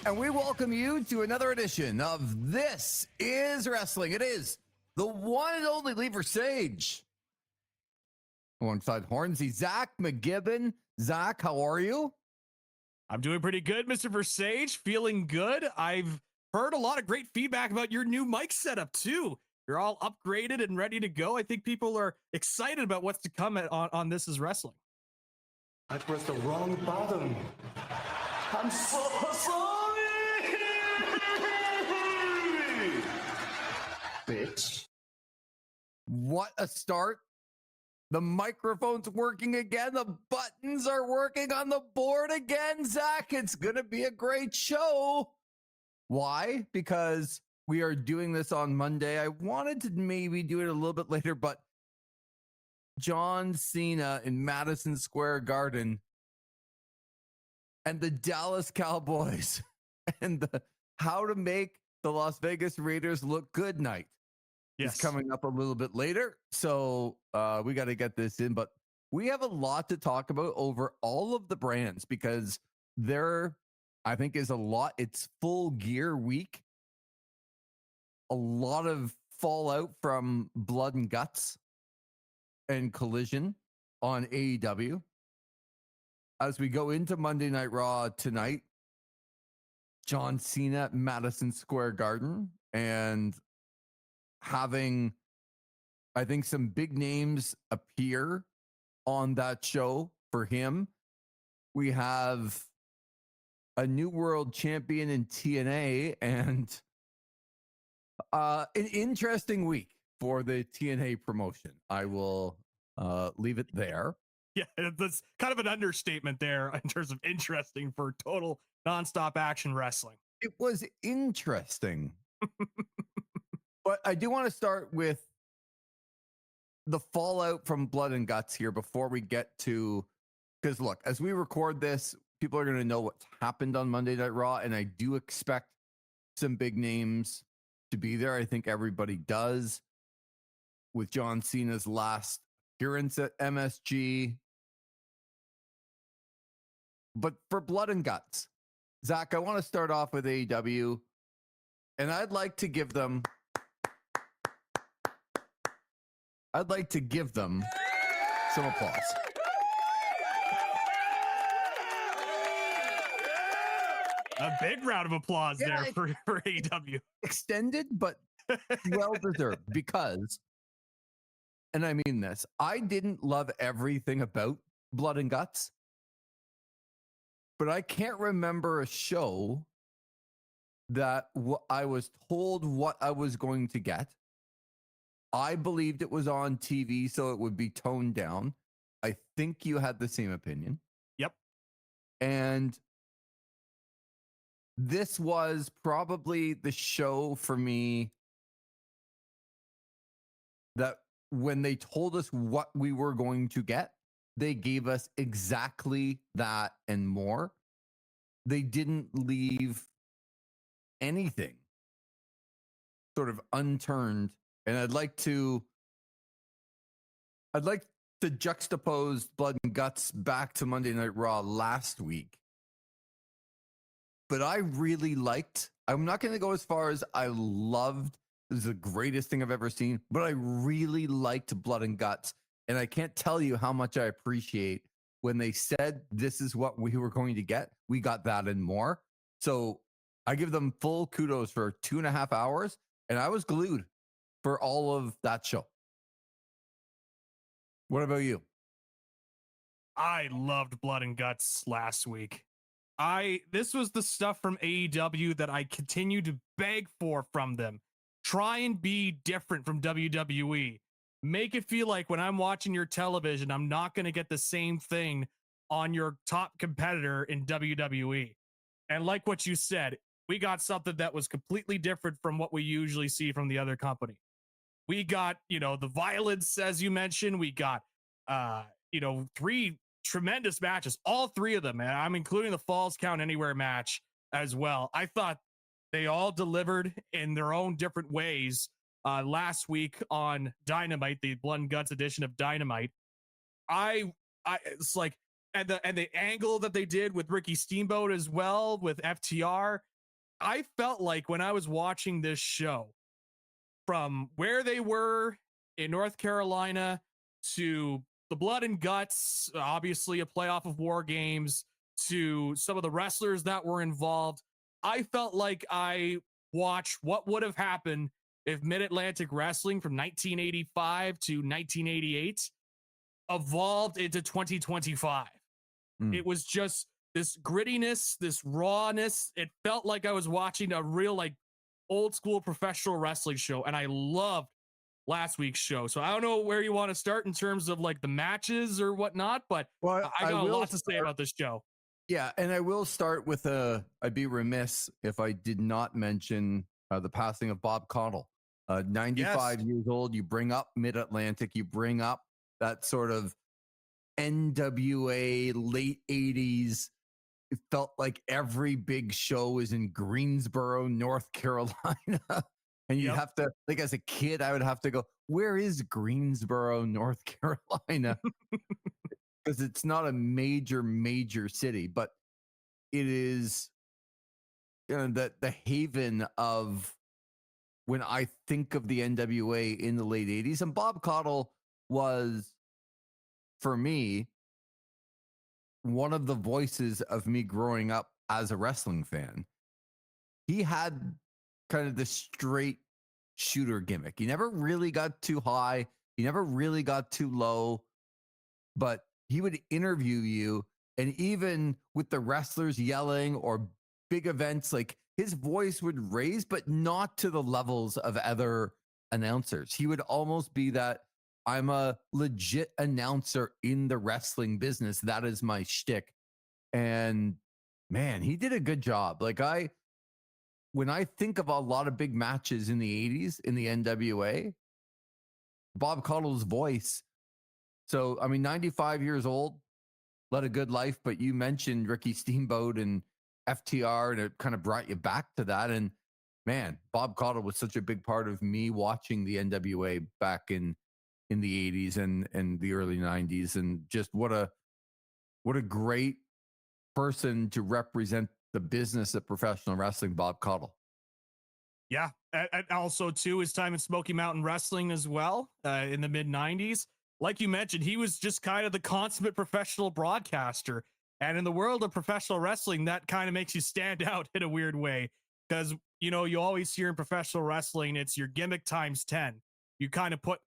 And we welcome you to another edition of This Is Wrestling. It is the one and only Versage. Alongside Hornsey, Zach McGibbon. Zach, how are you? I'm doing pretty good, Mr. Versage. Feeling good. I've heard a lot of great feedback about your new mic setup, too. You're all upgraded and ready to go. I think people are excited about what's to come on This Is Wrestling. I pressed the wrong button. I'm so sorry! Bitch. What a start. The microphone's working again. The buttons are working on the board again, Zach. It's going to be a great show. Why? Because we are doing this on Monday. I wanted to maybe do it a little bit later, but John Cena in Madison Square Garden and the Dallas Cowboys and the how to make the Las Vegas Raiders look good night is coming up a little bit later. So we got to get this in, but we have a lot to talk about over all of the brands because there, I think, is a lot. It's full gear week. A lot of fallout from Blood and Guts and Collision on AEW. As we go into Monday Night Raw tonight, John Cena at Madison Square Garden and having, I think, some big names appear on that show for him. We have a new world champion in TNA and an interesting week for the TNA promotion. I will leave it there. Yeah, that's kind of an understatement there in terms of interesting for total nonstop action wrestling. It was interesting. But I do want to start with the fallout from Blood and Guts here before we get to, because look, as we record this, people are going to know what's happened on Monday Night Raw, and I do expect some big names to be there. I think everybody does, with John Cena's last appearance at MSG. But for Blood and Guts, Zach, I want to start off with AEW, and I'd like to give them some applause. A big round of applause there for AEW. Extended, but well deserved, because, and I mean this, I didn't love everything about Blood and Guts, but I can't remember a show that I was told what I was going to get. I believed it was on TV, so it would be toned down. I think you had the same opinion. Yep. And this was probably the show for me that when they told us what we were going to get, they gave us exactly that and more. They didn't leave anything sort of unturned. And I'd like to juxtapose Blood and Guts back to Monday Night Raw last week. But I really liked, I'm not going to go as far as I loved, this is the greatest thing I've ever seen, but I really liked Blood and Guts. And I can't tell you how much I appreciate when they said this is what we were going to get. We got that and more. So I give them full kudos for 2.5 hours. And I was glued for all of that show. What about you? I loved Blood and Guts last week. This was the stuff from AEW that I continue to beg for from them. Try and be different from WWE. Make it feel like when I'm watching your television, I'm not going to get the same thing on your top competitor in WWE. And like what you said, we got something that was completely different from what we usually see from the other company. We got, the violence, as you mentioned. We got, 3 tremendous matches, all 3 of them. And I'm including the Falls Count Anywhere match as well. I thought they all delivered in their own different ways last week on Dynamite, the Blood and Guts edition of Dynamite. It's like, and the angle that they did with Ricky Steamboat as well, with FTR, I felt like when I was watching this show, from where they were in North Carolina to the Blood and Guts, obviously a playoff of War Games, to some of the wrestlers that were involved, I felt like I watched what would have happened if Mid-Atlantic Wrestling from 1985 to 1988 evolved into 2025. It was just this grittiness, this rawness. It felt like I was watching a real, like, old school professional wrestling show, and I loved last week's show. So I don't know where you want to start in terms of like the matches or whatnot, but I got a lot to say about this show. Yeah, and I will start with I'd be remiss if I did not mention the passing of Bob Caudle. 95 years old. You bring up Mid-Atlantic. You bring up that sort of NWA late 80s. It felt like every big show was in Greensboro, North Carolina. And you'd have to, like, as a kid, I would have to go, where is Greensboro, North Carolina? Because it's not a major city, but it is, you know, the haven of when I think of the NWA in the late 80s. And Bob Caudle was, for me, one of the voices of me growing up as a wrestling fan. He had kind of the straight shooter gimmick. He never really got too high. He never really got too low, but he would interview you. And even with the wrestlers yelling or big events, like, his voice would raise, but not to the levels of other announcers. He would almost be that, I'm a legit announcer in the wrestling business. That is my shtick. And man, he did a good job. Like, when I think of a lot of big matches in the 80s in the NWA, Bob Caudle's voice. So, I mean, 95 years old, led a good life, but you mentioned Ricky Steamboat and FTR, and it kind of brought you back to that. And man, Bob Caudle was such a big part of me watching the NWA back in the 80s and the early 90s. And just what a great person to represent the business of professional wrestling, Bob Caudle. Yeah. And also, too, his time in Smoky Mountain Wrestling as well, in the mid 90s. Like you mentioned, he was just kind of the consummate professional broadcaster. And in the world of professional wrestling, that kind of makes you stand out in a weird way. Because, you know, you always hear in professional wrestling, it's your gimmick times 10. You kind of put,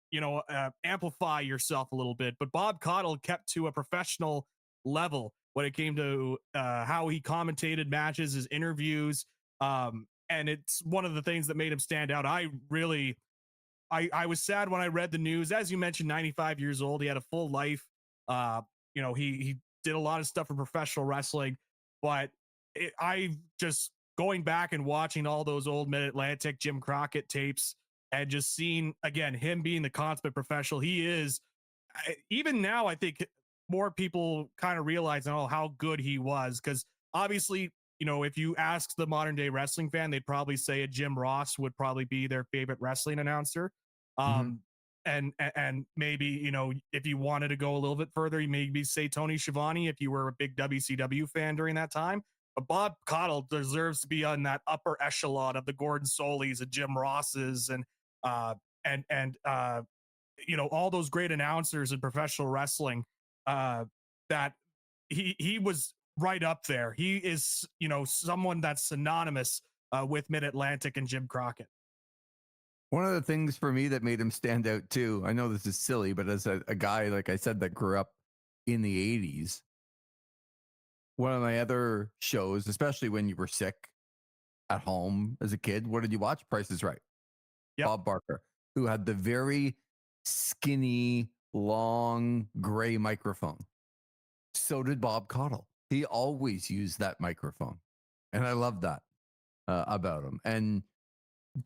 amplify yourself a little bit. But Bob Caudle kept to a professional level when it came to how he commentated matches, his interviews. And it's one of the things that made him stand out. I was sad when I read the news. As you mentioned, 95 years old. He had a full life. He did a lot of stuff for professional wrestling. But I just going back and watching all those old Mid-Atlantic Jim Crockett tapes, and just seeing, again, him being the consummate professional he is. Even now, I think more people kind of realize how good he was. Because obviously, if you ask the modern day wrestling fan, they'd probably say a Jim Ross would probably be their favorite wrestling announcer. And maybe, if you wanted to go a little bit further, you maybe say Tony Schiavone if you were a big WCW fan during that time. But Bob Caudle deserves to be on that upper echelon of the Gordon Solys and Jim Rosses and all those great announcers in professional wrestling, that he was right up there. He is, someone that's synonymous with Mid-Atlantic and Jim Crockett. One of the things for me that made him stand out too, I know this is silly, but as a guy, like I said, that grew up in the 80s, one of my other shows, especially when you were sick at home as a kid, what did you watch? Price is Right. Yep. Bob Barker, who had the very skinny, long, gray microphone. So did Bob Caudle. He always used that microphone. And I love that about him. And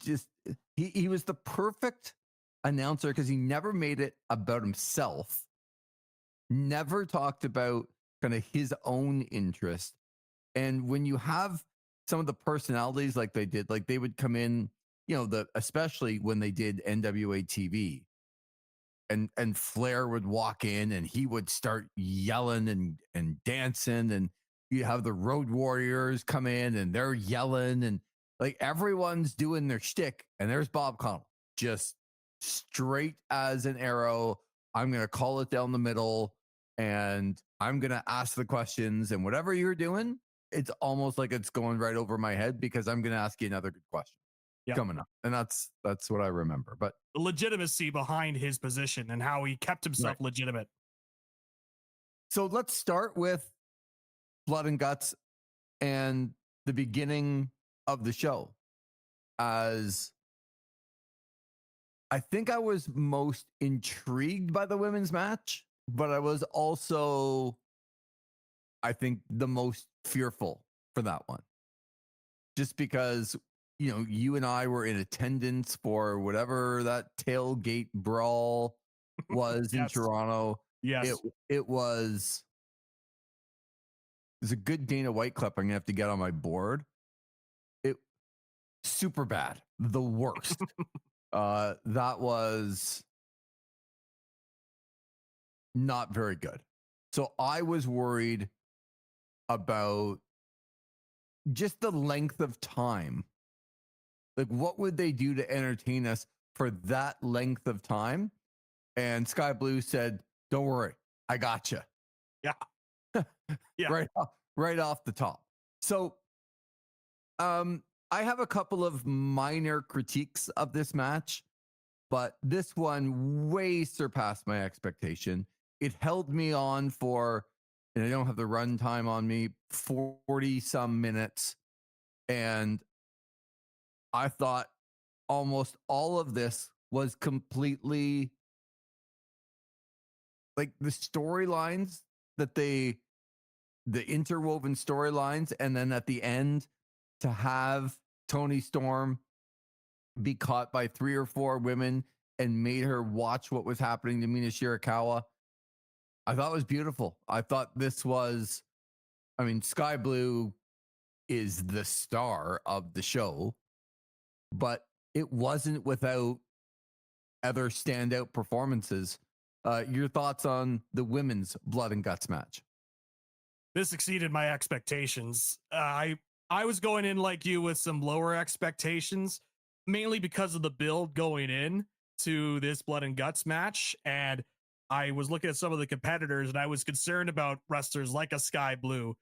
just, he was the perfect announcer because he never made it about himself, never talked about kind of his own interest. And when you have some of the personalities like they did, like they would come in, especially when they did NWA TV, and Flair would walk in and he would start yelling and dancing, and you have the Road Warriors come in and they're yelling, and Like everyone's doing their shtick, and there's Bob Connell, just straight as an arrow. I'm going to call it down the middle, and I'm going to ask the questions, and whatever you're doing, it's almost like it's going right over my head because I'm going to ask you another good question coming up. And that's what I remember. But the legitimacy behind his position and how he kept himself legitimate. So let's start with Blood and Guts and the beginning of the show, as I think I was most intrigued by the women's match, but I was also, I think, the most fearful for that one. Just because, you know, you and I were in attendance for whatever that tailgate brawl was in Toronto. Yes. It was a good Dana White clip I'm going to have to get on my board. It super bad. The worst. That was not very good. So I was worried about just the length of time. Like, what would they do to entertain us for that length of time? And Sky Blue said, "Don't worry, I got you." Yeah. Yeah. Right off the top. So, I have a couple of minor critiques of this match, but this one way surpassed my expectation. It held me on for, and I don't have the run time on me, 40 some minutes. And I thought almost all of this was completely like the storylines that the interwoven storylines. And then at the end, to have Toni Storm be caught by 3 or 4 women and made her watch what was happening to Mina Shirakawa, I thought was beautiful. I thought this was, I mean, Sky Blue is the star of the show, but it wasn't without other standout performances. Your thoughts on the women's Blood and Guts match? This exceeded my expectations. I was going in like you with some lower expectations, mainly because of the build going in to this Blood and Guts match. And I was looking at some of the competitors, and I was concerned about wrestlers like a Sky Blue,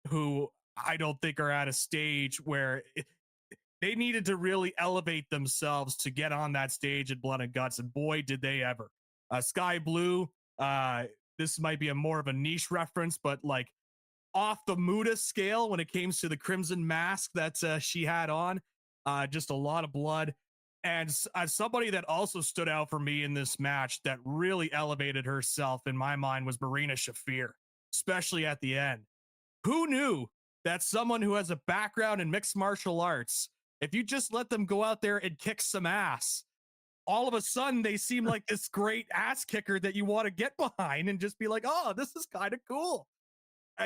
who I don't think are at a stage where they needed to really elevate themselves to get on that stage at Blood and Guts. And boy, did they ever. Sky Blue, this might be a more of a niche reference, but like off the Muda scale when it came to the crimson mask that she had on, just a lot of blood. And as somebody that also stood out for me in this match that really elevated herself in my mind was Marina Shafir, especially at the end. Who knew that someone who has a background in mixed martial arts, if you just let them go out there and kick some ass, all of a sudden they seem like this great ass kicker that you want to get behind and just be like, oh, this is kind of cool.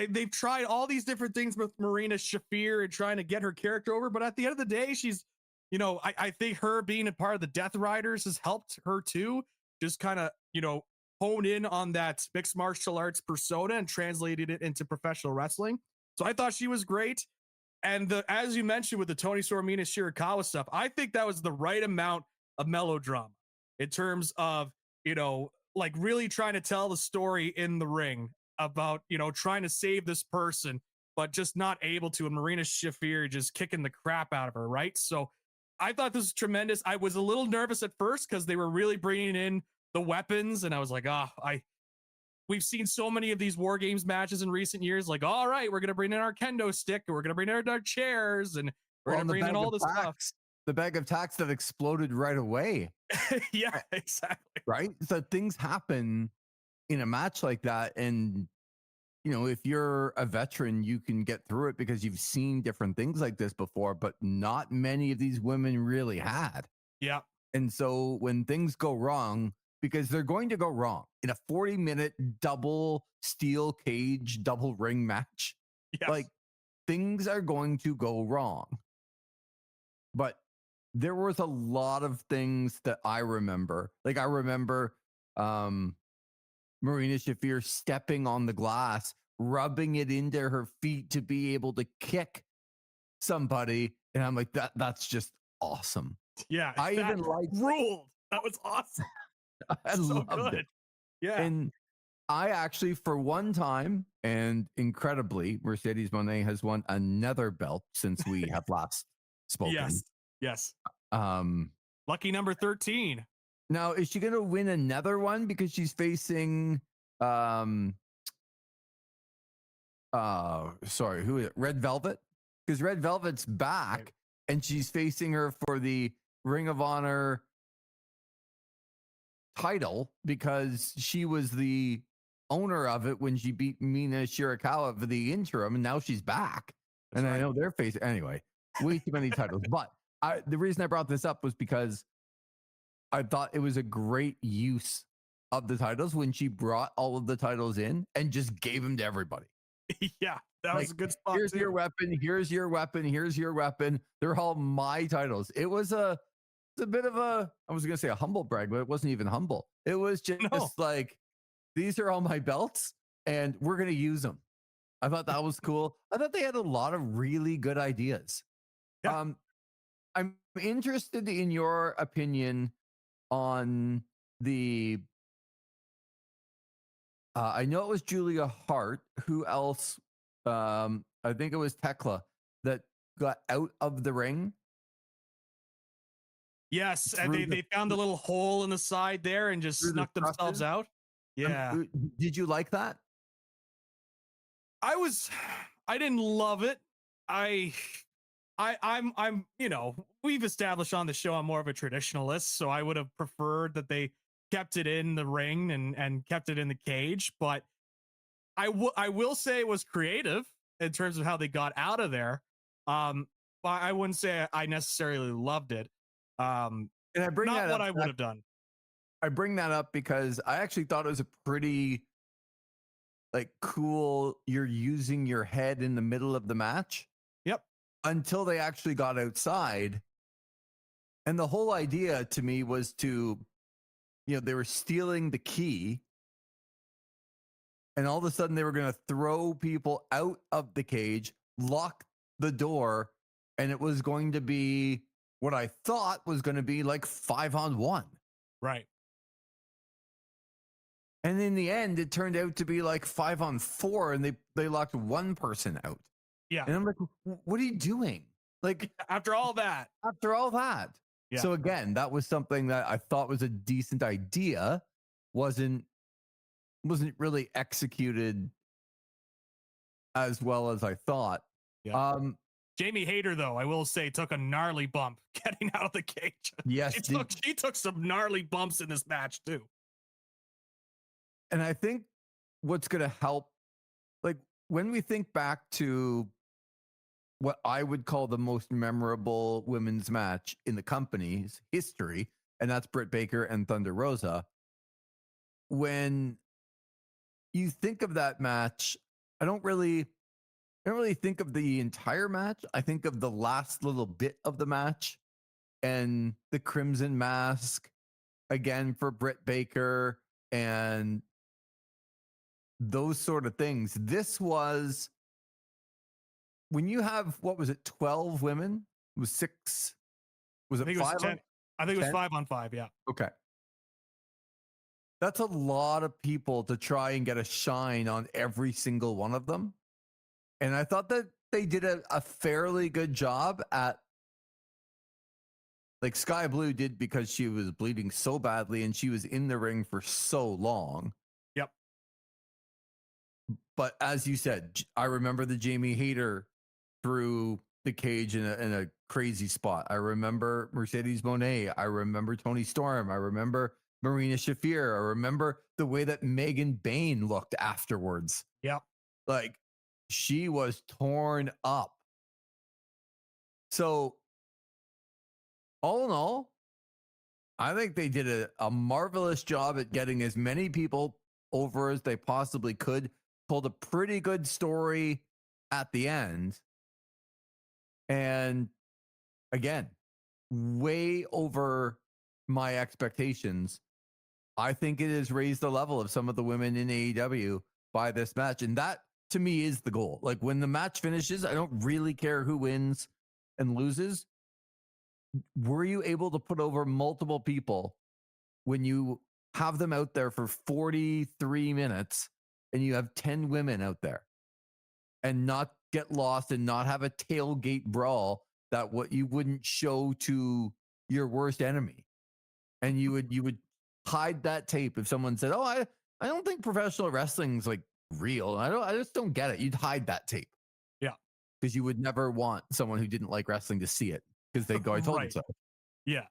They've tried all these different things with Marina Shafir and trying to get her character over, but at the end of the day, she's, you know, I think her being a part of the Death Riders has helped her too, just kind of, you know, hone in on that mixed martial arts persona and translated it into professional wrestling. So I thought she was great. And as you mentioned with the Toni Storm, Mina Shirakawa stuff, I think that was the right amount of melodrama in terms of, you know, like really trying to tell the story in the ring about, you know, trying to save this person, but just not able to. And Marina Shafir just kicking the crap out of her, right? So I thought this was tremendous. I was a little nervous at first because they were really bringing in the weapons, and I was like, we've seen so many of these War Games matches in recent years. Like, all right, we're going to bring in our kendo stick, and we're going to bring in our chairs, and we're going to bring in all this stuff. The bag of tacks that exploded right away. Yeah, exactly. Right? So things happen in a match like that. And, you know, if you're a veteran, you can get through it because you've seen different things like this before, but not many of these women really had. Yeah. And so when things go wrong, because they're going to go wrong in a 40-minute double steel cage, double ring match, yes, like things are going to go wrong. But there was a lot of things that I remember. Like I remember Marina Shafir stepping on the glass, rubbing it into her feet to be able to kick somebody, And I'm like, that's just awesome. Yeah, I that even like ruled. That was awesome. I So loved good. it. Yeah. And I actually, for one time, and incredibly, Mercedes Moné has won another belt since we have last spoken. Yes. Um, Lucky number 13. now, is she going to win another one because she's facing, sorry, who is it? Red Velvet? Because Red Velvet's back and she's facing her for the Ring of Honor title because she was the owner of it when she beat Mina Shirakawa for the interim, and now she's back. That's right. I know they're facing anyway. Way too many titles. But the reason I brought this up was because I thought it was a great use of the titles when she brought all of the titles in and just gave them to everybody. Yeah, that was a good spot. Here's your weapon. Here's your weapon. Here's your weapon. They're all my titles. It's a bit of a, I was going to say a humble brag, but it wasn't even humble. It was just like, these are all my belts and we're going to use them. I thought that was cool. I thought they had a lot of really good ideas. Yeah. I'm interested in your opinion on the, I know it was Julia Hart. Who else? I think it was Tekla that got out of the ring. Yes, and they found a little hole in the side there and just snuck themselves out. Yeah. Did you like that? I didn't love it. I'm we've established on the show I'm more of a traditionalist, so I would have preferred that they kept it in the ring and kept it in the cage, but I will say it was creative in terms of how they got out of there. But I wouldn't say I necessarily loved it. And I bring not that what up, I would have done. I bring that up because I actually thought it was a pretty cool. You're using your head in the middle of the match. Yep. Until they actually got outside. And the whole idea to me was to, they were stealing the key. And all of a sudden they were going to throw people out of the cage, lock the door. And it was going to be what I thought was going to be like 5-on-1. Right. And in the end, it turned out to be like 5-on-4, and they locked one person out. Yeah. And I'm like, what are you doing? Like after all that. Yeah. So again, that was something that I thought was a decent idea. Wasn't really executed as well as I thought. Yeah. Jamie Hayter, though, I will say, took a gnarly bump getting out of the cage. Yes. She took some gnarly bumps in this match too. And I think what's going to help, like when we think back to what I would call the most memorable women's match in the company's history, and that's Britt Baker and Thunder Rosa. When you think of that match, I don't really think of the entire match. I think of the last little bit of the match and the Crimson Mask again for Britt Baker and those sort of things. This was when you have, what was it, 12 women? It was 6. Was it 5? I think it was 5-on-5. Yeah. Okay. That's a lot of people to try and get a shine on every single one of them. And I thought that they did a fairly good job at, like Sky Blue did, because she was bleeding so badly and she was in the ring for so long. Yep. But as you said, I remember the Jamie Hayter through the cage in a crazy spot. I remember Mercedes Moné. I remember Toni Storm. I remember Marina Shafir. I remember the way that Megan Bain looked afterwards. Yep. Like she was torn up. So all in all, I think they did a marvelous job at getting as many people over as they possibly could. Told a pretty good story at the end. And again, way over my expectations. I think it has raised the level of some of the women in AEW by this match. And that to me is the goal. Like when the match finishes, I don't really care who wins. and loses, were you able to put over multiple people when you have them out there for 43 minutes and you have 10 women out there and not get lost and not have a tailgate brawl that what you wouldn't show to your worst enemy? And you would hide that tape if someone said, "Oh, I don't think professional wrestling's like real. I just don't get it." You'd hide that tape. Yeah. Because you would never want someone who didn't like wrestling to see it because they go, "I told you so." Yeah.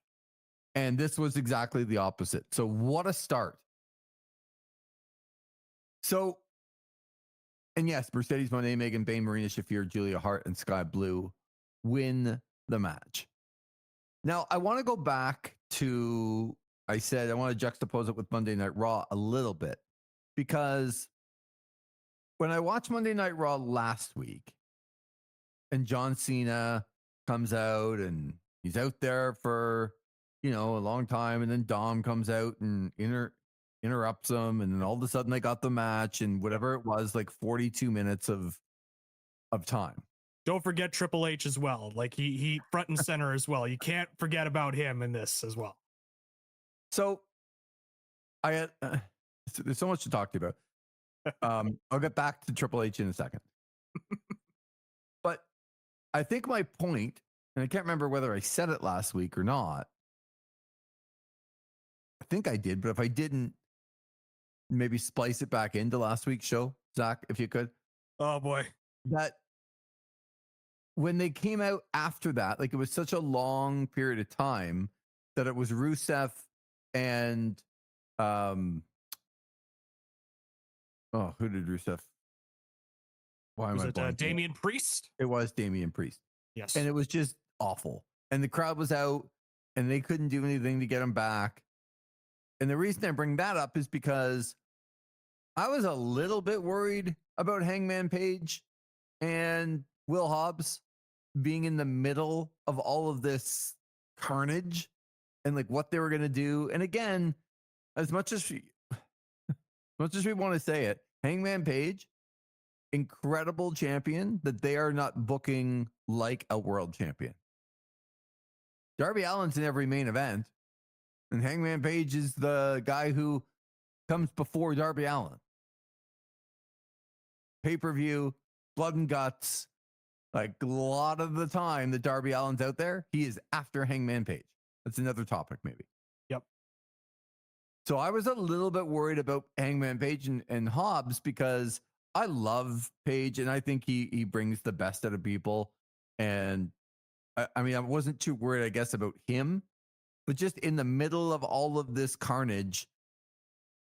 And this was exactly the opposite. So what a start. So, and yes, Mercedes Moné, Megan Bayne, Marina Shafir, Julia Hart, and Sky Blue win the match. Now, I want to go back to, I said I want to juxtapose it with Monday Night Raw a little bit, because when I watched Monday Night Raw last week and John Cena comes out and he's out there for, a long time, and then Dom comes out and interrupts him, and then all of a sudden they got the match, and whatever it was, like 42 minutes of time. Don't forget Triple H as well. Like he front and center as well. You can't forget about him in this as well. So I had, there's so much to talk to you about. I'll get back to Triple H in a second. But I think my point, and I can't remember whether I said it last week or not. I think I did, but if I didn't, maybe splice it back into last week's show, Zach, if you could. Oh boy. That when they came out after that, like it was such a long period of time that it was Rusev and who did Rusev? Why am Was I it blanking? Damian Priest? It was Damian Priest. Yes. And it was just awful. And the crowd was out and they couldn't do anything to get him back. And the reason I bring that up is because I was a little bit worried about Hangman Page and Will Hobbs being in the middle of all of this carnage and like what they were going to do. And again, as much as we want to say it, Hangman Page, incredible champion that they are not booking like a world champion. Darby Allin's in every main event, and Hangman Page is the guy who comes before Darby Allin. Pay-per-view, Blood and Guts, like a lot of the time that Darby Allin's out there, he is after Hangman Page. That's another topic, maybe. Yep. So I was a little bit worried about Hangman Page and Hobbs because I love Page and I think he brings the best out of people. And I mean, I wasn't too worried, I guess, about him, but just in the middle of all of this carnage,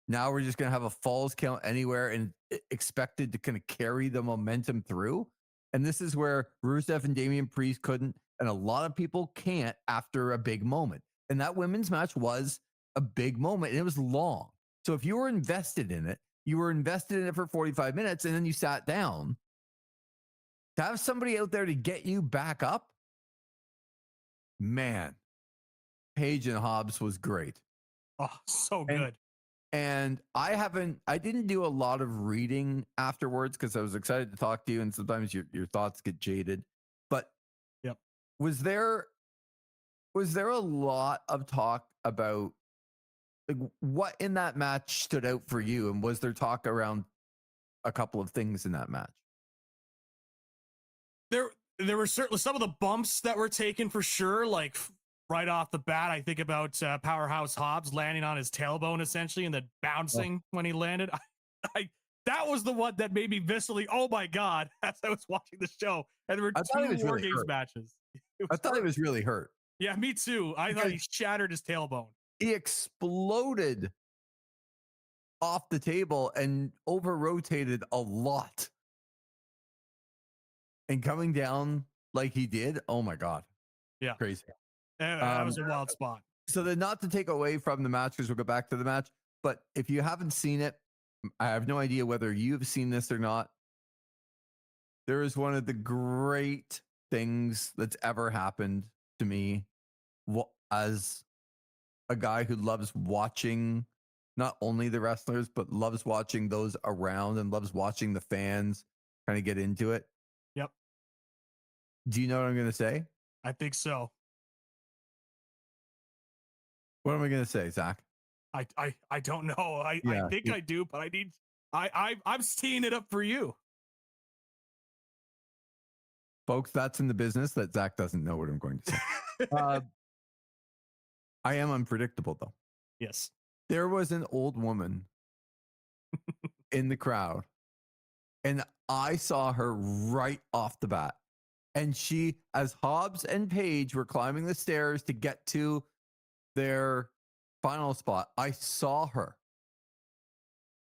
now we're just going to have a falls count anywhere and expected to kind of carry the momentum through. And this is where Rusev and Damian Priest couldn't, and a lot of people can't after a big moment. And that women's match was a big moment, and it was long. So if you were invested in it, you were invested in it for 45 minutes, and then you sat down. To have somebody out there to get you back up, man, Page and Hobbs was great. Oh, so good. And I didn't do a lot of reading afterwards because I was excited to talk to you, and sometimes your thoughts get jaded. But yep. Was there a lot of talk about like what in that match stood out for you, and was there talk around a couple of things in that match? There were certainly some of the bumps that were taken for sure, like right off the bat, I think about Powerhouse Hobbs landing on his tailbone essentially and then bouncing when he landed. That was the one that made me viscerally, oh my God, as I was watching the show. And there were two War Games matches. I thought he was really hurt. Yeah, me too. I thought he shattered his tailbone. He exploded off the table and over-rotated a lot. And coming down like he did, oh my God. Yeah. Crazy. That was a wild spot. So then, not to take away from the match, because we'll go back to the match, but if you haven't seen it, I have no idea whether you've seen this or not. There is one of the great things that's ever happened to me as a guy who loves watching not only the wrestlers, but loves watching those around and loves watching the fans kind of get into it. Yep. Do you know what I'm going to say? I think so. What am I going to say, Zach? I don't know. I Yeah, think I do, but I'm teeing it up for you. folks, that's in the business that Zach doesn't know what I'm going to say. I am unpredictable, though. Yes. There was an old woman in the crowd, and I saw her right off the bat. And she, as Hobbs and Paige were climbing the stairs to get to their final spot, I saw her.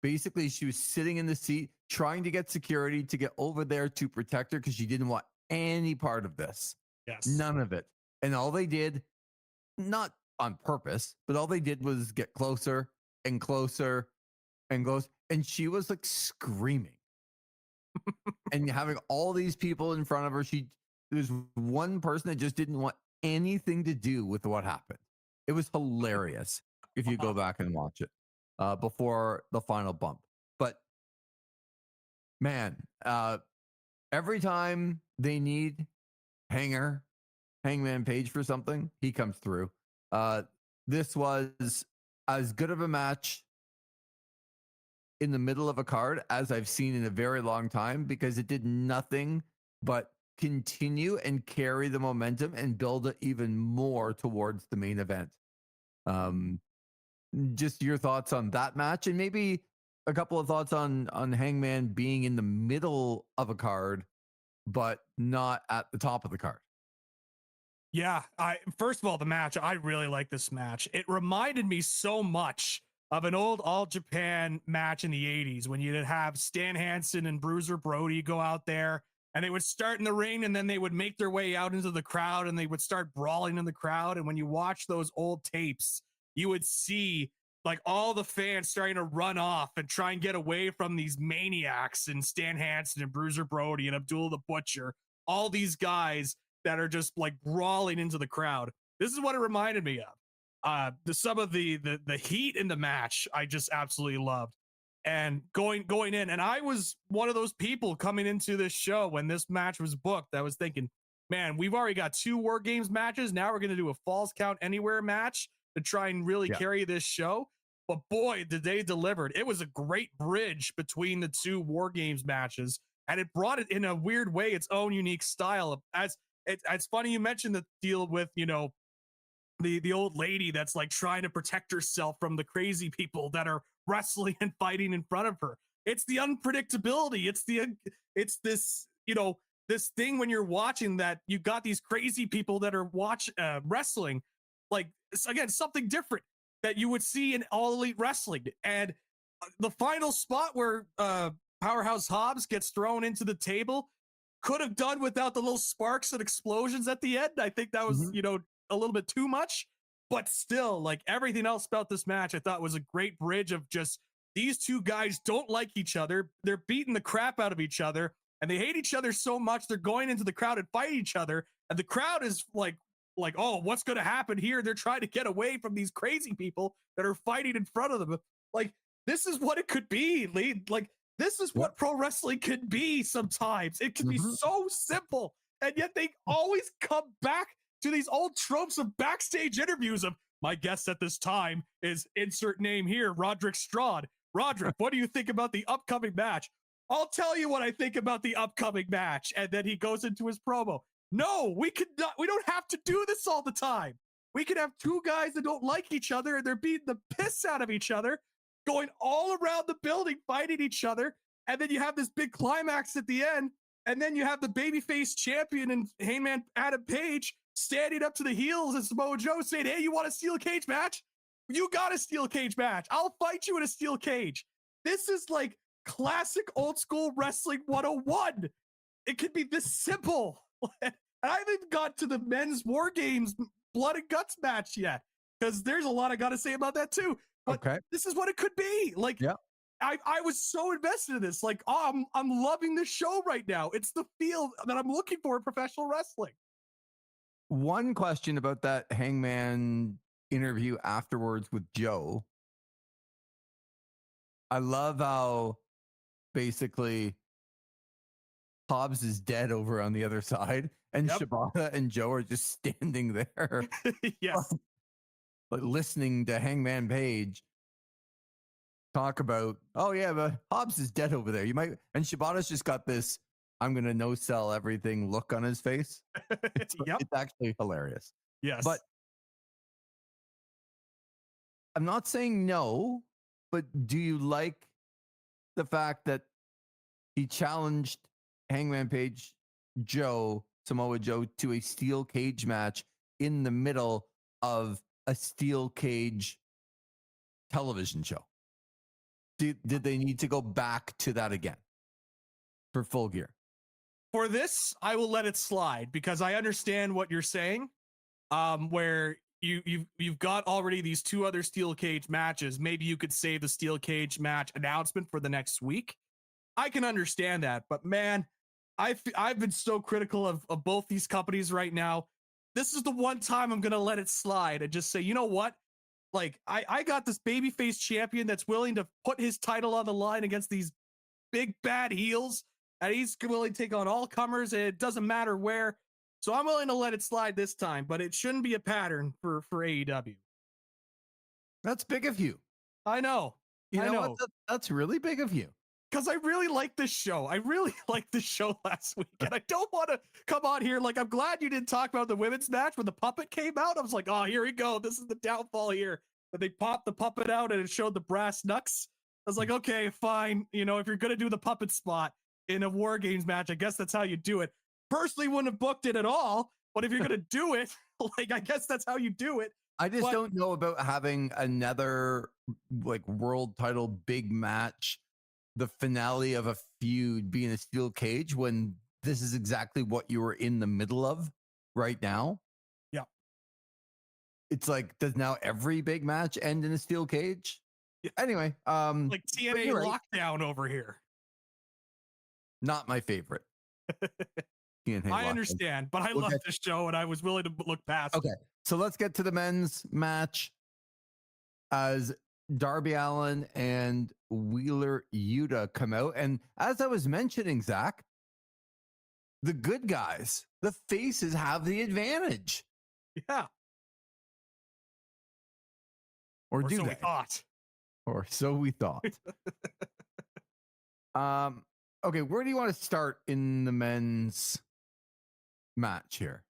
Basically, she was sitting in the seat trying to get security to get over there to protect her because she didn't want any part of this. Yes. None of it. And all they did, not on purpose, but all they did was get closer and closer and close. And she was like screaming and having all these people in front of her. There was one person that just didn't want anything to do with what happened. It was hilarious if you go back and watch it before the final bump. But man, every time they need Hangman Page for something, he comes through. This was as good of a match in the middle of a card as I've seen in a very long time, because it did nothing but continue and carry the momentum and build it even more towards the main event. Just your thoughts on that match, and maybe a couple of thoughts on Hangman being in the middle of a card but not at the top of the card. Yeah, first of all, the match, I really like this match. It reminded me so much of an old All Japan match in the 80s when you'd have Stan Hansen and Bruiser Brody go out there, and they would start in the ring, and then they would make their way out into the crowd, and they would start brawling in the crowd. And when you watch those old tapes, you would see like all the fans starting to run off and try and get away from these maniacs and Stan Hansen and Bruiser Brody and Abdul the Butcher, all these guys that are just like brawling into the crowd. This is what it reminded me of. Some of the heat in the match, I just absolutely loved. And going in, and I was one of those people coming into this show when this match was booked. I was thinking, man, we've already got 2 War Games matches. Now we're going to do a Falls Count Anywhere match to try and really carry this show. But boy, did they deliver. It was a great bridge between the 2 War Games matches, and it brought it in a weird way its own unique style. It's funny you mentioned the deal with, you know, the old lady that's like trying to protect herself from the crazy people that are wrestling and fighting in front of her. It's the unpredictability. It's this, you know, this thing when you're watching that you got these crazy people that are wrestling, like, again, something different that you would see in All Elite Wrestling. And the final spot where Powerhouse Hobbs gets thrown into the table could have done without the little sparks and explosions at the end. I think that was, you know, a little bit too much, but still, like, everything else about this match, I thought was a great bridge of just these 2 guys don't like each other. They're beating the crap out of each other, and they hate each other so much they're going into the crowd and fight each other. And the crowd is like, oh, what's going to happen here? They're trying to get away from these crazy people that are fighting in front of them. Like, this is what it could be, Lee. Like, this is what pro wrestling can be sometimes. It can be so simple, and yet they always come back to these old tropes of backstage interviews of, my guest at this time is insert name here, Roderick Straught. Roderick, what do you think about the upcoming match? I'll tell you what I think about the upcoming match. And then he goes into his promo. No, we don't have to do this all the time. We can have 2 guys that don't like each other and they're beating the piss out of each other, going all around the building, fighting each other. And then you have this big climax at the end. And then you have the babyface champion and Hangman Adam Page standing up to the heels and Samoa Joe saying, hey, you want a steel cage match? You got a steel cage match. I'll fight you in a steel cage. This is like classic old school wrestling 101. It could be this simple. And I haven't got to the men's War Games Blood and Guts match yet, because there's a lot I got to say about that too. But this is what it could be. Like, I was so invested in this. Like, oh, I'm loving this show right now. It's the feel that I'm looking for in professional wrestling. One question about that Hangman interview afterwards with Joe. I love how basically Hobbs is dead over on the other side, And Yep. Shibata and Joe are just standing there, Yes. like listening to Hangman Page talk about, oh yeah, but Hobbs is dead over there. You might, and Shibata's just got this, I'm gonna no sell everything look on his face. Yep. It's actually hilarious. Yes. But I'm not saying no, but do you like the fact that he challenged Hangman Page Samoa Joe, to a steel cage match in the middle of a steel cage television show? Did they need to go back to that again for Full Gear? For this, I will let it slide because I understand what you're saying. Where you've got already these two other steel cage matches. Maybe you could save the steel cage match announcement for the next week. I can understand that, but man, I've been so critical of both these companies right now. This is the one time I'm gonna let it slide and just say, you know what? Like, I got this babyface champion that's willing to put his title on the line against these big bad heels, and he's willing to take on all comers, and it doesn't matter where. So I'm willing to let it slide this time, but it shouldn't be a pattern for AEW. That's big of you. I know. You I know know. what? That's really big of you. Because I really liked this show. I really liked this show last week. And I don't want to come on here. Like, I'm glad you didn't talk about the women's match when the puppet came out. I was like, oh, here we go. This is the downfall here. But they popped the puppet out and it showed the brass knucks. I was like, okay, fine. You know, if you're going to do the puppet spot in a War Games match, I guess that's how you do it. Personally, wouldn't have booked it at all. But if you're going to do it, like, I guess that's how you do it. I just don't know about having another like world title big match, the finale of a feud being a steel cage, when this is exactly what you were in the middle of right now. Yeah. It's like, does now every big match end in a steel cage? Yeah. Anyway, like TNA right. Lockdown over here. Not my favorite. TNA I Lockdown. understand, but I love this show and I was willing to look past. Okay, so let's get to the men's match as Darby Allin and Wheeler Yuta come out. And as I was mentioning, Zach, the good guys, the faces, have the advantage. Yeah. Or do so they? We thought. Or so we thought. Okay, where do you want to start in the men's match here?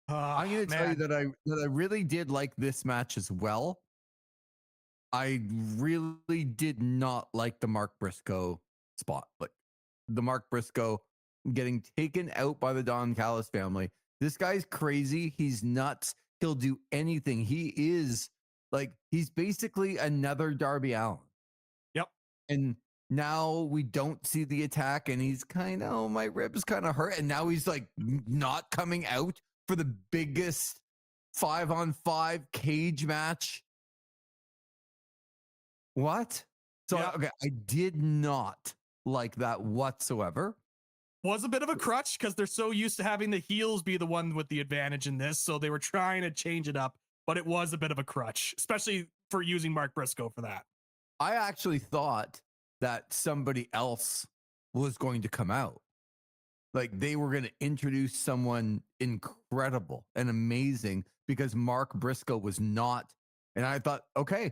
I'm going to tell you that I really did like this match as well. I really did not like the Mark Briscoe spot. Like the Mark Briscoe getting taken out by the Don Callis family. This guy's crazy. He's nuts. He'll do anything. He is like, he's basically another Darby Allin. Yep. And now we don't see the attack and he's kind of, oh, my ribs kind of hurt. And now he's like not coming out for the biggest 5-on-5 cage match. What? So, okay, I did not like that whatsoever. Was a bit of a crutch because they're so used to having the heels be the one with the advantage in this. So they were trying to change it up, but it was a bit of a crutch, especially for using Mark Briscoe for that. I actually thought that somebody else was going to come out. Like they were going to introduce someone incredible and amazing because Mark Briscoe was not. And I thought, okay,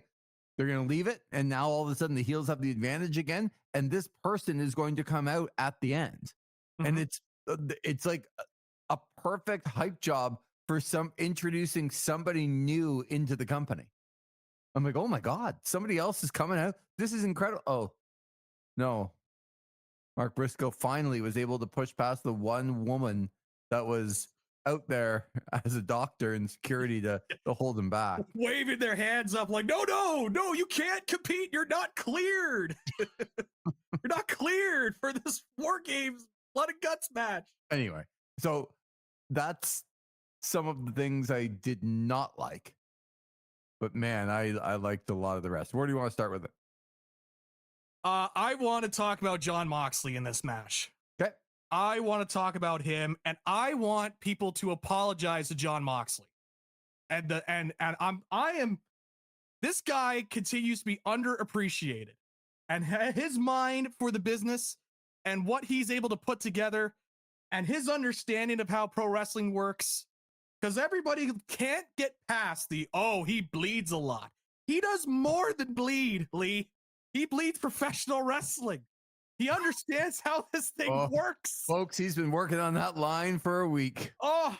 they're going to leave it. And now all of a sudden the heels have the advantage again. And this person is going to come out at the end. Mm-hmm. And it's like a perfect hype job for introducing somebody new into the company. I'm like, oh my God, somebody else is coming out. This is incredible. Oh, no. Mark Briscoe finally was able to push past the one woman that was out there as a doctor and security to hold him back. Waving their hands up like, no, you can't compete. You're not cleared. You're not cleared for this War Games Blood and Guts match. Anyway, so that's some of the things I did not like. But man, I liked a lot of the rest. Where do you want to start with it? I want to talk about Jon Moxley in this match. Okay. I want to talk about him, and I want people to apologize to Jon Moxley. This guy continues to be underappreciated, and his mind for the business and what he's able to put together and his understanding of how pro wrestling works, because everybody can't get past he bleeds a lot. He does more than bleed, Lee. He bleeds professional wrestling. He understands how this thing works. Folks, he's been working on that line for a week. Oh,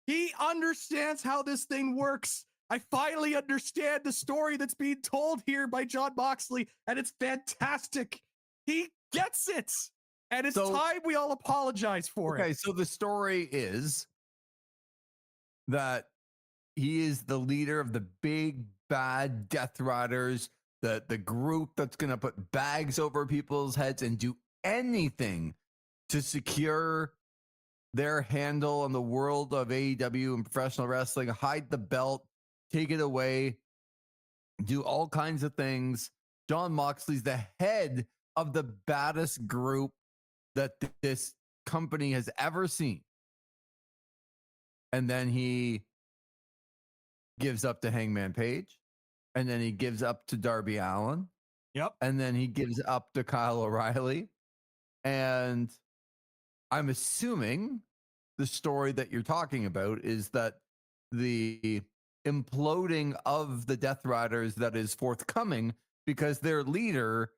he understands how this thing works. I finally understand the story that's being told here by Jon Moxley, and it's fantastic. He gets it. And it's time we all apologize for it. Okay, so the story is that he is the leader of the big bad Death Riders, the group that's going to put bags over people's heads and do anything to secure their handle on the world of AEW and professional wrestling, hide the belt, take it away, do all kinds of things. Jon Moxley's the head of the baddest group that this company has ever seen. And then he gives up to Hangman Page. And then he gives up to Darby Allin. Yep. And then he gives up to Kyle O'Reilly. And I'm assuming the story that you're talking about is that the imploding of the Death Riders that is forthcoming because their leader,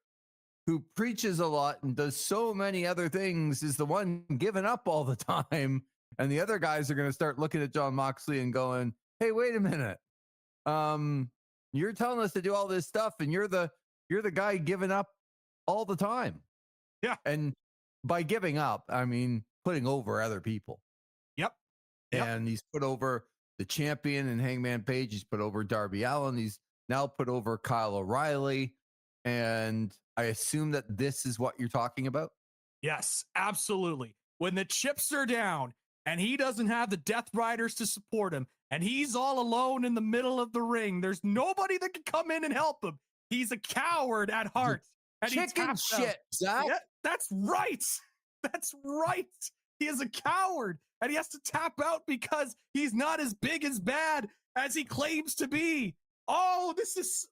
who preaches a lot and does so many other things, is the one giving up all the time. And the other guys are going to start looking at Jon Moxley and going, hey, wait a minute. You're telling us to do all this stuff and you're the guy giving up all the time. Yeah. And by giving up, I mean putting over other people. Yep. And he's put over the champion and Hangman Page. He's put over Darby Allin. He's now put over Kyle O'Reilly. And I assume that this is what you're talking about? Yes, absolutely. When the chips are down and he doesn't have the Death Riders to support him and he's all alone in the middle of the ring, there's nobody that can come in and help him. He's a coward at heart. And chicken shit, Zach. Yeah, that's right. That's right. He is a coward and he has to tap out because he's not as big as bad as he claims to be. Oh, this is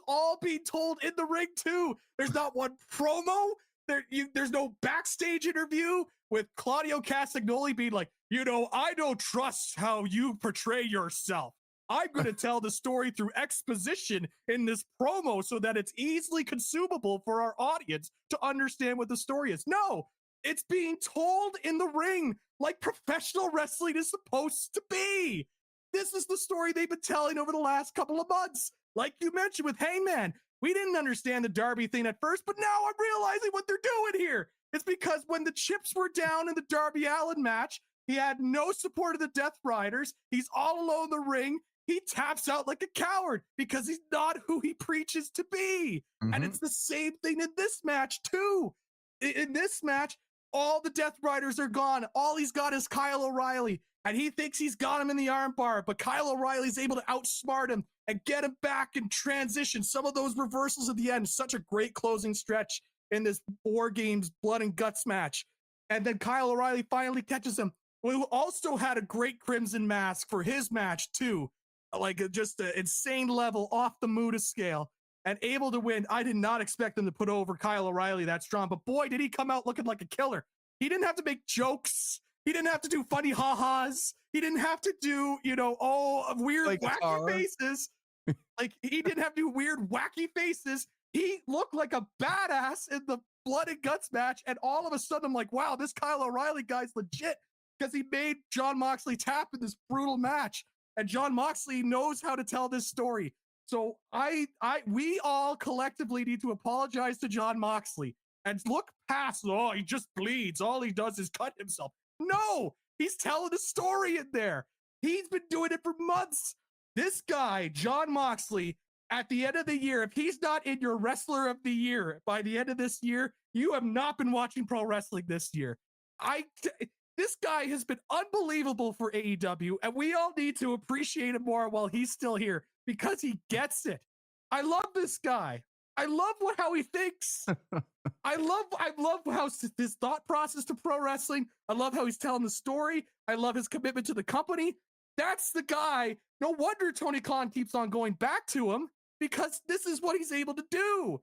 all being told in the ring too. There's not one promo. There's no backstage interview with Claudio Castagnoli being like, I don't trust how you portray yourself. I'm going to tell the story through exposition in this promo so that it's easily consumable for our audience to understand what the story is. No, it's being told in the ring like professional wrestling is supposed to be. This is the story they've been telling over the last couple of months. Like you mentioned with Hangman, we didn't understand the Darby thing at first, but now I'm realizing what they're doing here. It's because when the chips were down in the Darby Allin match, he had no support of the Death Riders. He's all alone in the ring. He taps out like a coward because he's not who he preaches to be. Mm-hmm. And it's the same thing in this match too. In this match, all the Death Riders are gone. All he's got is Kyle O'Reilly. And he thinks he's got him in the armbar, but Kyle O'Reilly's able to outsmart him and get him back in transition. Some of those reversals at the end, such a great closing stretch in this War Games Blood and Guts match. And then Kyle O'Reilly finally catches him, who also had a great Crimson Mask for his match too. Like just an insane level off the Muda scale and able to win. I did not expect him to put over Kyle O'Reilly that strong, but boy, did he come out looking like a killer. He didn't have to make jokes. He didn't have to do funny ha-has. He didn't have to do, weird, like wacky faces. Like, he didn't have to do weird, wacky faces. He looked like a badass in the Blood and Guts match. And all of a sudden, I'm like, wow, this Kyle O'Reilly guy's legit because he made Jon Moxley tap in this brutal match. And Jon Moxley knows how to tell this story. So we all collectively need to apologize to Jon Moxley and look past, he just bleeds. All he does is cut himself. No, he's telling a story in there. He's been doing it for months. This guy, Jon Moxley, at the end of the year, if he's not in your Wrestler of the Year by the end of this year, you have not been watching pro wrestling this year. This guy has been unbelievable for AEW, and we all need to appreciate him more while he's still here because he gets it. I love this guy. I love how he thinks. I love how his thought process to pro wrestling. I love how he's telling the story. I love his commitment to the company. That's the guy. No wonder Tony Khan keeps on going back to him because this is what he's able to do.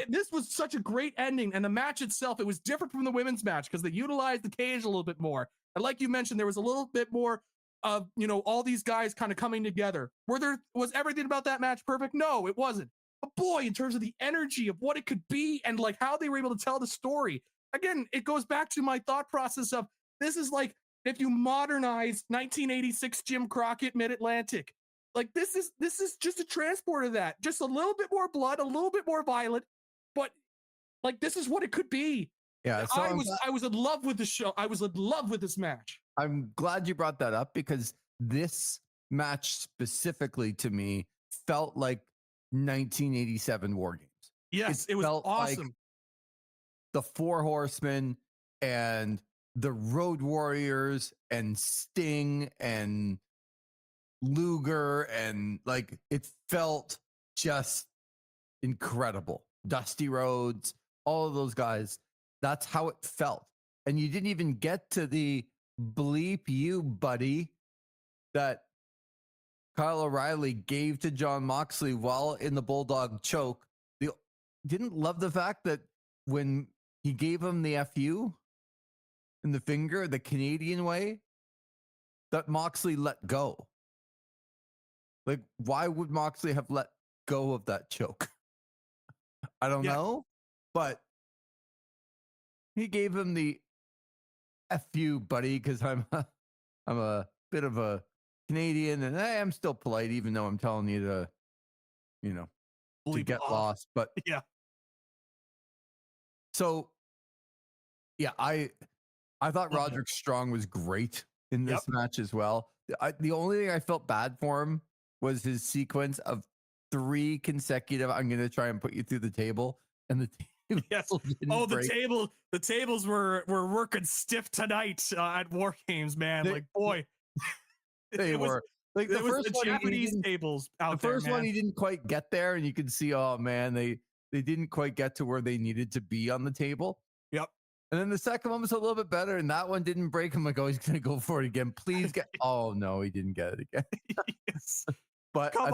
This was such a great ending, and the match itself, it was different from the women's match because they utilized the cage a little bit more. And like you mentioned, there was a little bit more of, all these guys kind of coming together. Was everything about that match perfect? No, it wasn't. But boy, in terms of the energy of what it could be and like how they were able to tell the story, again, it goes back to my thought process of this is like if you modernize 1986 Jim Crockett Mid-Atlantic. Like this is just a transport of that. Just a little bit more blood, a little bit more violent, but like this is what it could be. Yeah, so I was in love with the show. I was in love with this match. I'm glad you brought that up because this match specifically to me felt like 1987 War Games. Yes, it was awesome. Like the Four Horsemen and the Road Warriors and Sting and Luger, and like it felt just incredible. Dusty Rhodes, all of those guys. That's how it felt. And you didn't even get to the bleep you, buddy, that Kyle O'Reilly gave to John Moxley while in the Bulldog choke. Didn't love the fact that when he gave him the FU in the finger, the Canadian way, that Moxley let go. Like, why would Moxley have let go of that choke? I don't know, but he gave him the FU, buddy, because I'm a bit of a Canadian, and I am still polite, even though I'm telling you to, to get lost. But yeah. So, yeah, I thought Roderick Strong was great in this match as well. The only thing I felt bad for him was his sequence of 3 consecutive. I'm going to try and put you through the table, and the table. Yes. Oh, the tables were working stiff tonight at War Games, man. They were like the first one. Japanese tables out there. The first man. one he didn't quite get there, and you could see, oh man, they didn't quite get to where they needed to be on the table. Yep. And then the second one was a little bit better, and that one didn't break him. Like, oh, he's gonna go for it again. Please get. Oh no, he didn't get it again. Yes. But I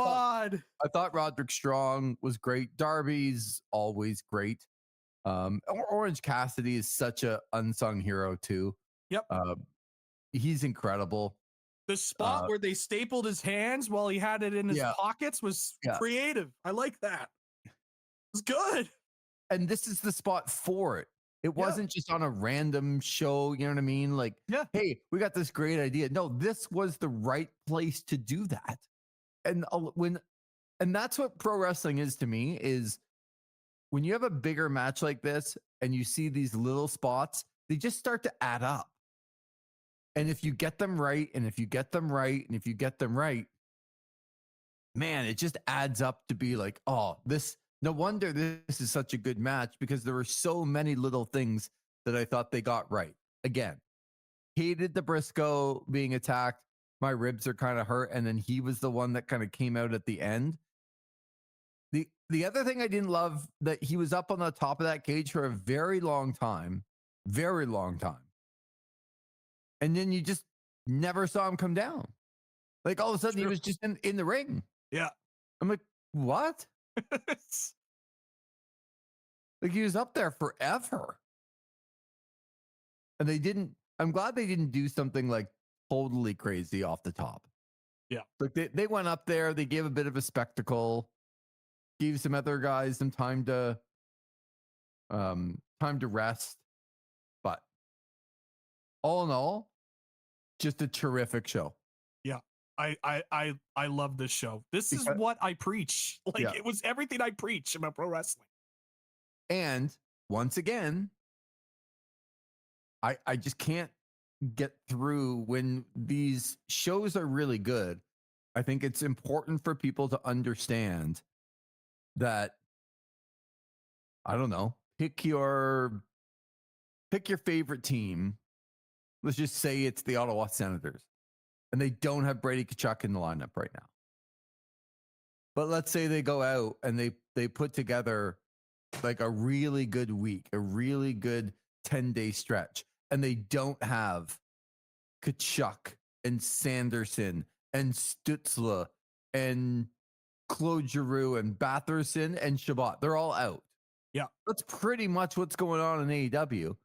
thought Roderick Strong was great. Darby's always great. Orange Cassidy is such a unsung hero too. Yep. He's incredible. The spot where they stapled his hands while he had it in his pockets was creative. I like that. It's good. And this is the spot for it. It wasn't just on a random show. You know what I mean? Like, hey, we got this great idea. No, this was the right place to do that. And that's what pro wrestling is to me, is when you have a bigger match like this and you see these little spots, they just start to add up. And if you get them right, and if you get them right, and if you get them right, man, it just adds up to be like, oh, no wonder this is such a good match, because there were so many little things that I thought they got right. Again, hated the Briscoe being attacked. My ribs are kind of hurt. And then he was the one that kind of came out at the end. The other thing I didn't love, that he was up on the top of that cage for a very long time. And then you just never saw him come down. Like all of a sudden he was just in the ring. Yeah. I'm like, what? Like he was up there forever. And I'm glad they didn't do something like totally crazy off the top. Yeah. Like they went up there, they gave a bit of a spectacle, gave some other guys some time to rest. But all in all, just a terrific show. Yeah. I love this show. This is what I preach. Like it was everything I preach about pro wrestling. And once again, I just can't get through when these shows are really good. I think it's important for people to understand that, I don't know, pick your favorite team. Let's just say it's the Ottawa Senators, and they don't have Brady Tkachuk in the lineup right now. But let's say they go out and they put together like a really good week, a really good 10-day stretch, and they don't have Tkachuk and Sanderson and Stützle and Claude Giroux and Batherson and Shabbat. They're all out. Yeah. That's pretty much what's going on in AEW.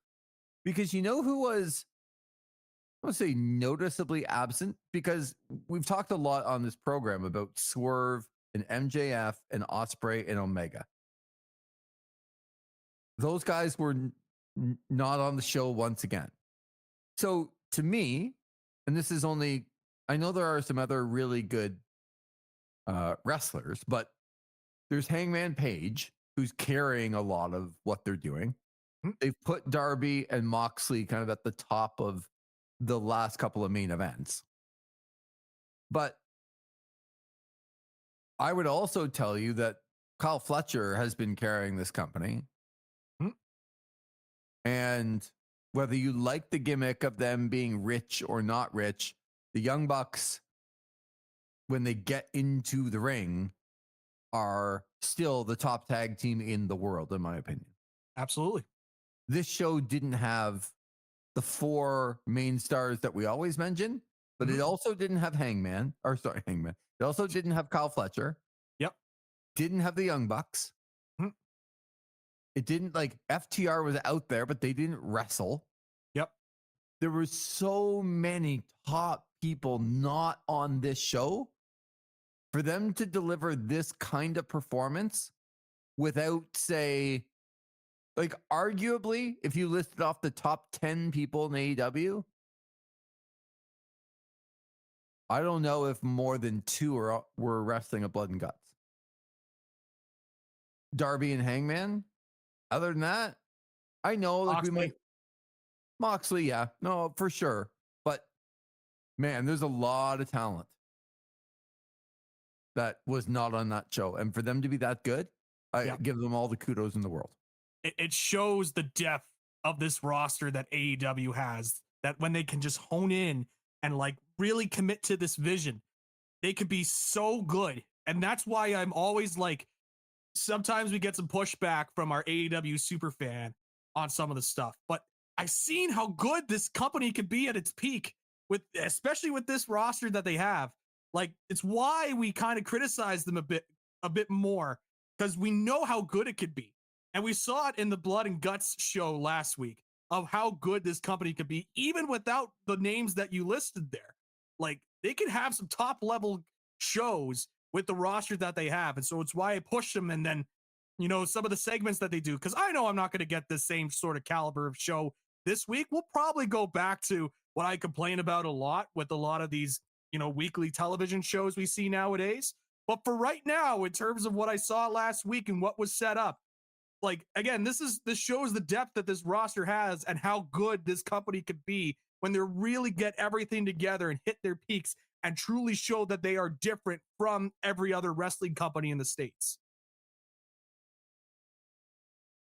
Because you know who was, I want to say, noticeably absent? Because we've talked a lot on this program about Swerve and MJF and Osprey and Omega. Those guys were not on the show once again. So to me, and this is only, I know there are some other really good wrestlers, but there's Hangman Page, who's carrying a lot of what they're doing. They've put Darby and Moxley kind of at the top of the last couple of main events. But I would also tell you that Kyle Fletcher has been carrying this company. And whether you like the gimmick of them being rich or not rich, the Young Bucks, when they get into the ring, are still the top tag team in the world, in my opinion. Absolutely. This show didn't have the four main stars that we always mention, but it also didn't have Hangman. It also didn't have Kyle Fletcher. Yep. Didn't have the Young Bucks. It didn't, like, FTR was out there, but they didn't wrestle. Yep. There were so many top people not on this show. For them to deliver this kind of performance without, say, like, arguably, if you listed off the top 10 people in AEW, I don't know if more than two were wrestling at Blood and Guts. Darby and Hangman. Other than that, I know, like, Moxley. Moxley, yeah, no, for sure. But man, there's a lot of talent that was not on that show, and for them to be that good, I give them all the kudos in the world. It shows the depth of this roster that AEW has, that when they can just hone in and, like, really commit to this vision, they could be so good. And that's why I'm always like, sometimes we get some pushback from our AEW super fan on some of the stuff, but I've seen how good this company could be at its peak, especially with this roster that they have. Like, it's why we kind of criticize them a bit more, because we know how good it could be. And we saw it in the Blood and Guts show last week of how good this company could be, even without the names that you listed there. Like, they could have some top level shows with the roster that they have. And so it's why I push them. And then, you know, some of the segments that they do, because I know I'm not going to get the same sort of caliber of show this week. We'll probably go back to what I complain about a lot with a lot of these, you know, weekly television shows we see nowadays. But for right now, in terms of what I saw last week and what was set up, like, again, this shows the depth that this roster has and how good this company could be when they really get everything together and hit their peaks and truly show that they are different from every other wrestling company in the States.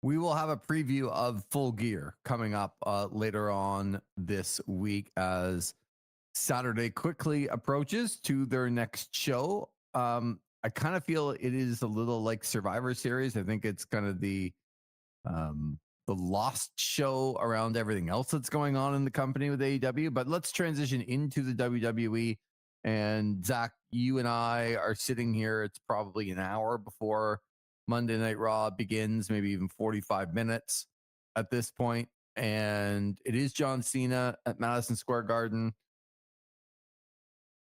We will have a preview of Full Gear coming up later on this week as Saturday quickly approaches to their next show. I kind of feel it is a little like Survivor Series. I think it's kind of the lost show around everything else that's going on in the company with AEW. But let's transition into the WWE. And Zach, you and I are sitting here. It's probably an hour before Monday Night Raw begins, maybe even 45 minutes at this point. And it is John Cena at Madison Square Garden.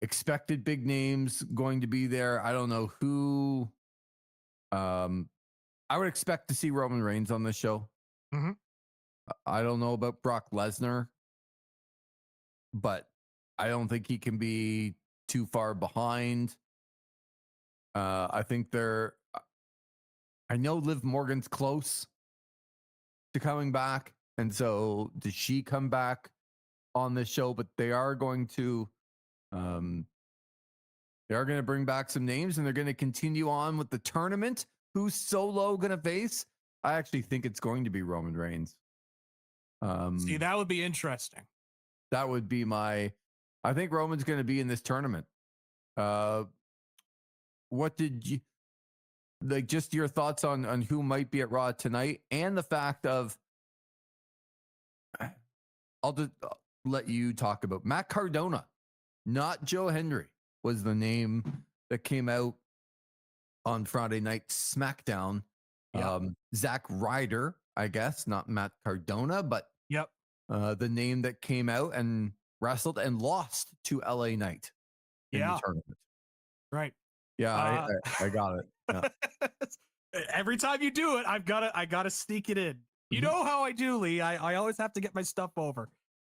Expected big names going to be there. I don't know who. I would expect to see Roman Reigns on this show. I don't know about Brock Lesnar, but I don't think he can be too far behind. I think I know Liv Morgan's close to coming back. And so does she come back on this show? But they are going to bring back some names, and they're going to continue on with the tournament. Who's Solo going to face? I actually think it's going to be Roman Reigns. See, that would be interesting. That would be I think Roman's going to be in this tournament. What did you, like, just your thoughts on who might be at Raw tonight, and the fact of, I'll just let you talk about Matt Cardona, not Joe Hendry, was the name that came out on Friday Night SmackDown Yep. Zack Ryder, I guess, not Matt Cardona, but Yep. the name that came out and wrestled and lost to LA Knight in the Yeah. tournament. Right. Yeah, I got it. Yeah. Every time you do it, I gotta sneak it in. You know how I do, Lee. I always have to get my stuff over.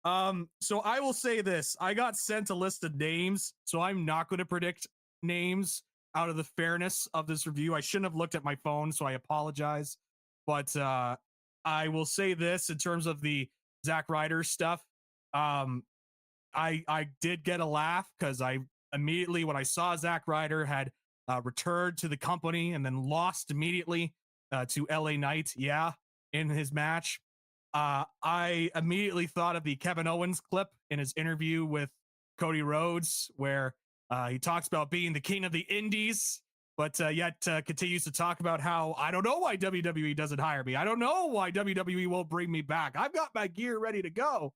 So I will say this. I got sent a list of names, so I'm not going to predict names out of the fairness of this review. I shouldn't have looked at my phone, so I apologize. But I will say this in terms of the Zack Ryder stuff. I did get a laugh because I immediately, when I saw Zack Ryder had returned to the company and then lost immediately to LA Knight, in his match, I immediately thought of the Kevin Owens clip in his interview with Cody Rhodes, where he talks about being the king of the indies, but yet continues to talk about how I don't know why WWE doesn't hire me. I don't know why WWE won't bring me back. I've got my gear ready to go.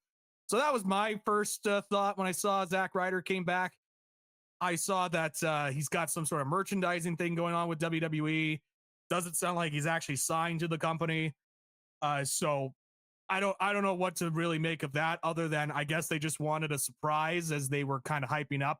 So that was my first thought when I saw Zack Ryder came back. I saw that he's got some sort of merchandising thing going on with WWE. Doesn't sound like he's actually signed to the company. So I don't know what to really make of that, other than I guess they just wanted a surprise as they were kind of hyping up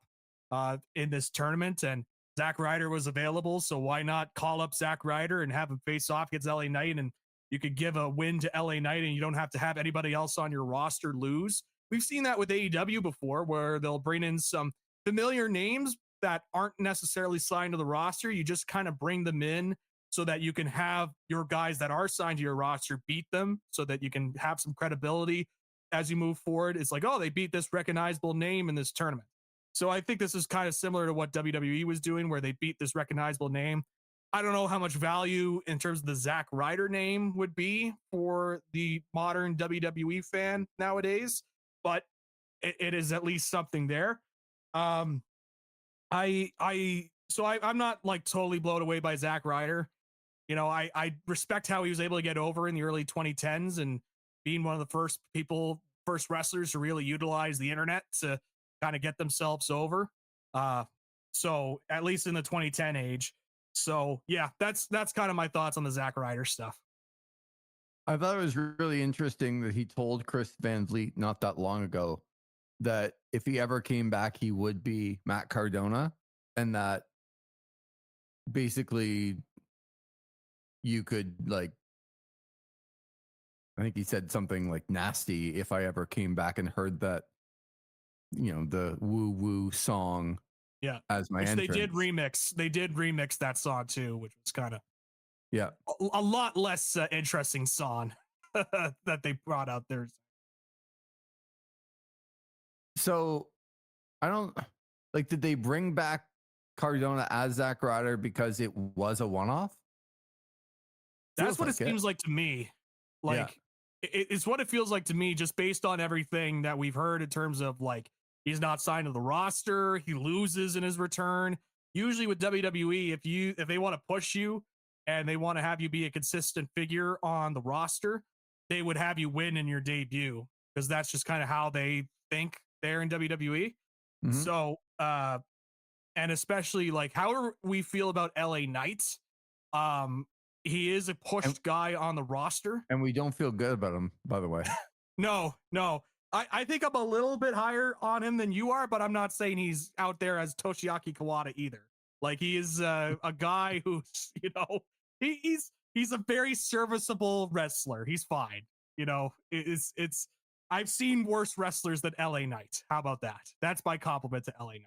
in this tournament, and Zack Ryder was available. So why not call up Zack Ryder and have him face off against LA Knight, and you could give a win to LA Knight and you don't have to have anybody else on your roster lose. We've seen that with AEW before, where they'll bring in some familiar names that aren't necessarily signed to the roster. You just kind of bring them in so that you can have your guys that are signed to your roster beat them, so that you can have some credibility as you move forward. It's like, oh, they beat this recognizable name in this tournament. So I think this is kind of similar to what WWE was doing, where they beat this recognizable name. I don't know how much value in terms of the Zack Ryder name would be for the modern WWE fan nowadays, but it is at least something there. I'm not like totally blown away by Zack Ryder. You know, I respect how he was able to get over in the early 2010s and being one of the first wrestlers to really utilize the internet to kind of get themselves over. So at least in the 2010 age. So yeah, that's kind of my thoughts on the Zack Ryder stuff. I thought it was really interesting that he told Chris Van Vliet not that long ago that if he ever came back, he would be Matt Cardona, and that basically you could, like, I think he said something like nasty if I ever came back and heard that, you know, the woo woo song. Yeah. As my which entrance. They did remix that song too, which was kind of a lot less interesting song that they brought out there. So I don't like, did they bring back Cardona as Zack Ryder because it was a one-off? That's what it seems like to me. Like, it's what it feels like to me, just based on everything that we've heard in terms of, like, he's not signed to the roster, he loses in his return. Usually with WWE, if they want to push you and they want to have you be a consistent figure on the roster, they would have you win in your debut, because that's just kind of how they think there in WWE. Mm-hmm. So, and especially, like, however we feel about LA Knight, he is a pushed guy on the roster. And we don't feel good about him, by the way. No. I think I'm a little bit higher on him than you are, but I'm not saying he's out there as Toshiaki Kawada either. Like, he is a guy who's, you know, he's a very serviceable wrestler. He's fine. You know, it's I've seen worse wrestlers than LA Knight. How about that? That's my compliment to LA Knight.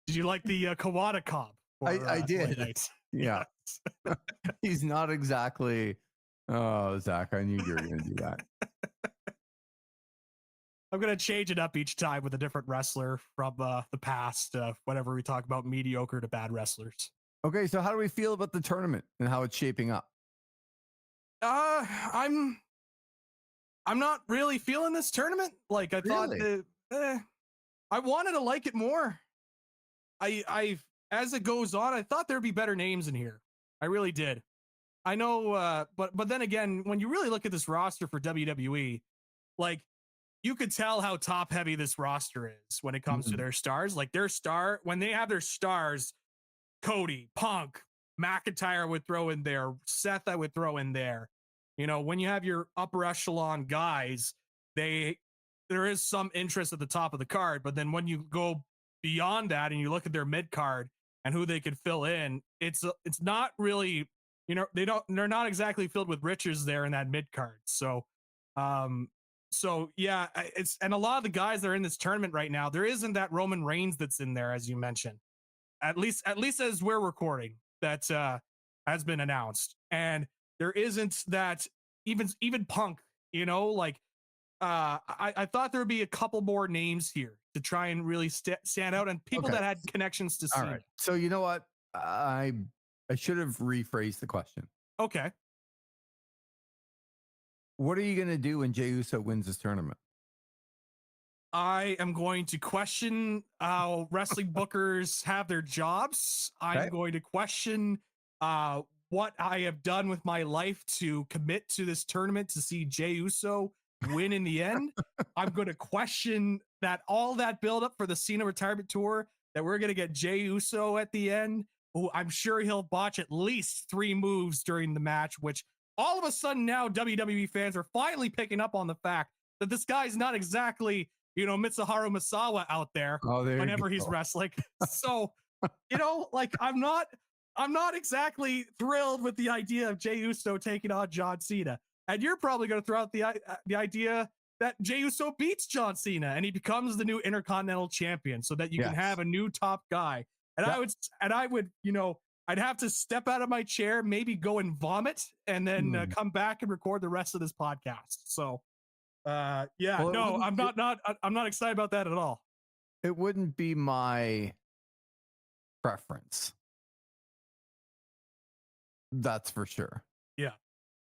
Did you like the Kawada comp? I did. Yeah. He's not exactly. Oh, Zach, I knew you were going to do that. I'm going to change it up each time with a different wrestler from the past, whenever we talk about mediocre to bad wrestlers. Okay, so how do we feel about the tournament and how it's shaping up? I'm not really feeling this tournament. Like, I thought I wanted to like it more. I as it goes on, I thought there'd be better names in here. I really did. I know, but then again, when you really look at this roster for WWE, like, you could tell how top heavy this roster is when it comes to their stars. Like, when they have their stars, Cody, Punk, McIntyre would throw in there, Seth I would throw in there. You know, when you have your upper echelon guys, there is some interest at the top of the card, but then when you go beyond that and you look at their mid card and who they could fill in, it's not really, you know, they're not exactly filled with riches there in that mid card. So yeah, and a lot of the guys that are in this tournament right now, there isn't that Roman Reigns that's in there, as you mentioned, at least as we're recording, that has been announced. And there isn't that even Punk, you know, like I thought there would be a couple more names here to try and really stand out, and people that had connections to Cena. All right. So you know what? I should have rephrased the question. Okay. What are you going to do when Jey Uso wins this tournament? I am going to question how wrestling bookers have their jobs. I'm going to question what I have done with my life to commit to this tournament to see Jey Uso win in the end. I'm going to question that all that buildup for the Cena retirement tour, that we're going to get Jey Uso at the end, who I'm sure he'll botch at least 3 moves during the match, which all of a sudden now WWE fans are finally picking up on the fact that this guy's not exactly, you know, Mitsuharu Misawa out there whenever he's wrestling. So, you know, like I'm not exactly thrilled with the idea of Jey Uso taking on John Cena. And you're probably going to throw out the idea that Jey Uso beats John Cena and he becomes the new Intercontinental Champion, so that you can have a new top guy. And I would, you know, I'd have to step out of my chair, maybe go and vomit, and then come back and record the rest of this podcast. So, I'm not excited about that at all. It wouldn't be my preference. That's for sure. Yeah.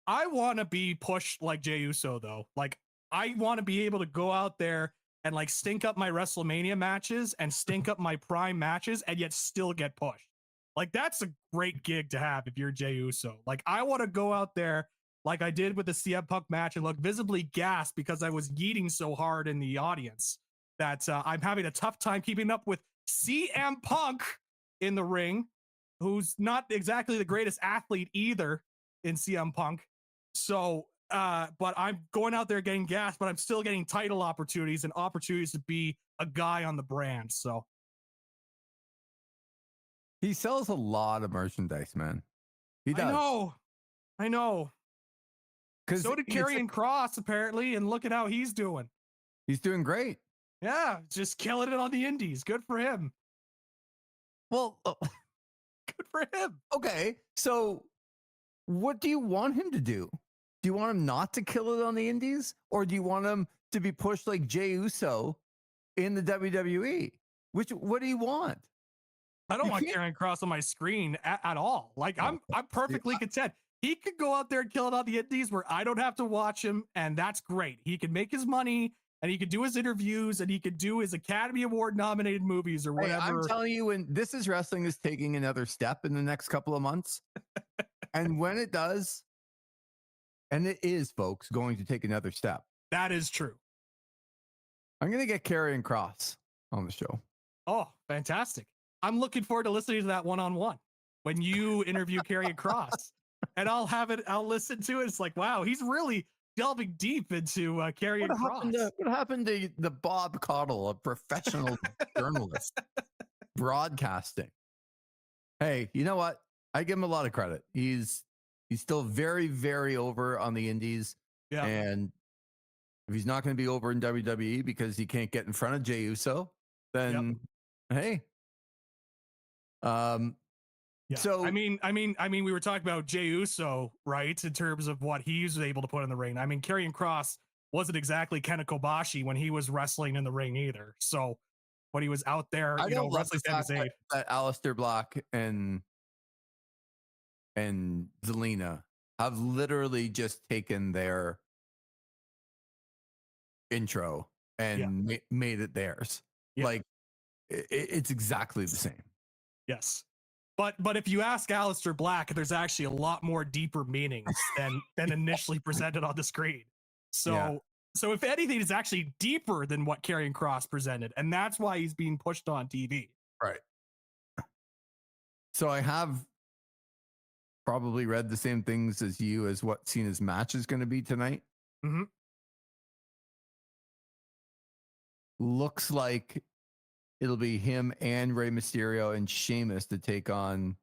I want to be pushed like Jey Uso, though. Like, I want to be able to go out there and like stink up my WrestleMania matches and stink up my Prime matches and yet still get pushed. Like, that's a great gig to have if you're Jey Uso. Like, I want to go out there like I did with the CM Punk match and look visibly gassed because I was yeeting so hard in the audience that I'm having a tough time keeping up with CM Punk in the ring, who's not exactly the greatest athlete either in CM Punk. So, but I'm going out there getting gas, but I'm still getting title opportunities and opportunities to be a guy on the brand. So he sells a lot of merchandise, man. He does. I know. So did Karrion Kross, apparently, and look at how he's doing. He's doing great. Yeah, just killing it on the indies. Good for him. Well, good for him. Okay, so what do you want him to do? Do you want him not to kill it on the indies? Or do you want him to be pushed like Jey Uso in the WWE? What do you want? I don't want Karrion Kross on my screen at all. Like, I'm perfectly content. He could go out there and kill it on the indies where I don't have to watch him, and that's great. He can make his money, and he could do his interviews, and he could do his Academy Award nominated movies or whatever. Hey, I'm telling you, when This Is Wrestling is taking another step in the next couple of months, and when it does, and it is, folks, going to take another step. That is true. I'm going to get Karrion Kross on the show. Oh, fantastic. I'm looking forward to listening to that one-on-one when you interview Karrion Kross. And I'll listen to it. It's like, wow, he's really delving deep into Karrion Kross. What happened to the Bob Caudle, a professional journalist broadcasting? Hey, you know what? I give him a lot of credit. He's still very, very over on the indies. Yeah. And if he's not going to be over in WWE because he can't get in front of Jey Uso, then hey. Yeah. So I mean, we were talking about Jey Uso, right? In terms of what he was able to put in the ring. I mean, Karrion Kross wasn't exactly Kenta Kobashi when he was wrestling in the ring either. So when he was out there, wrestling that Aleister Black and Zelina have literally just taken their intro and made it theirs. Yeah. Like it's exactly the same. Yes. But if you ask Aleister Black, there's actually a lot more deeper meanings than initially presented on the screen. So if anything, it's actually deeper than what Karrion Kross presented, and that's why he's being pushed on TV. Right. So I have probably read the same things as you as what Cena's match is going to be tonight. Mm-hmm. Looks like it'll be him and Rey Mysterio and Sheamus to take on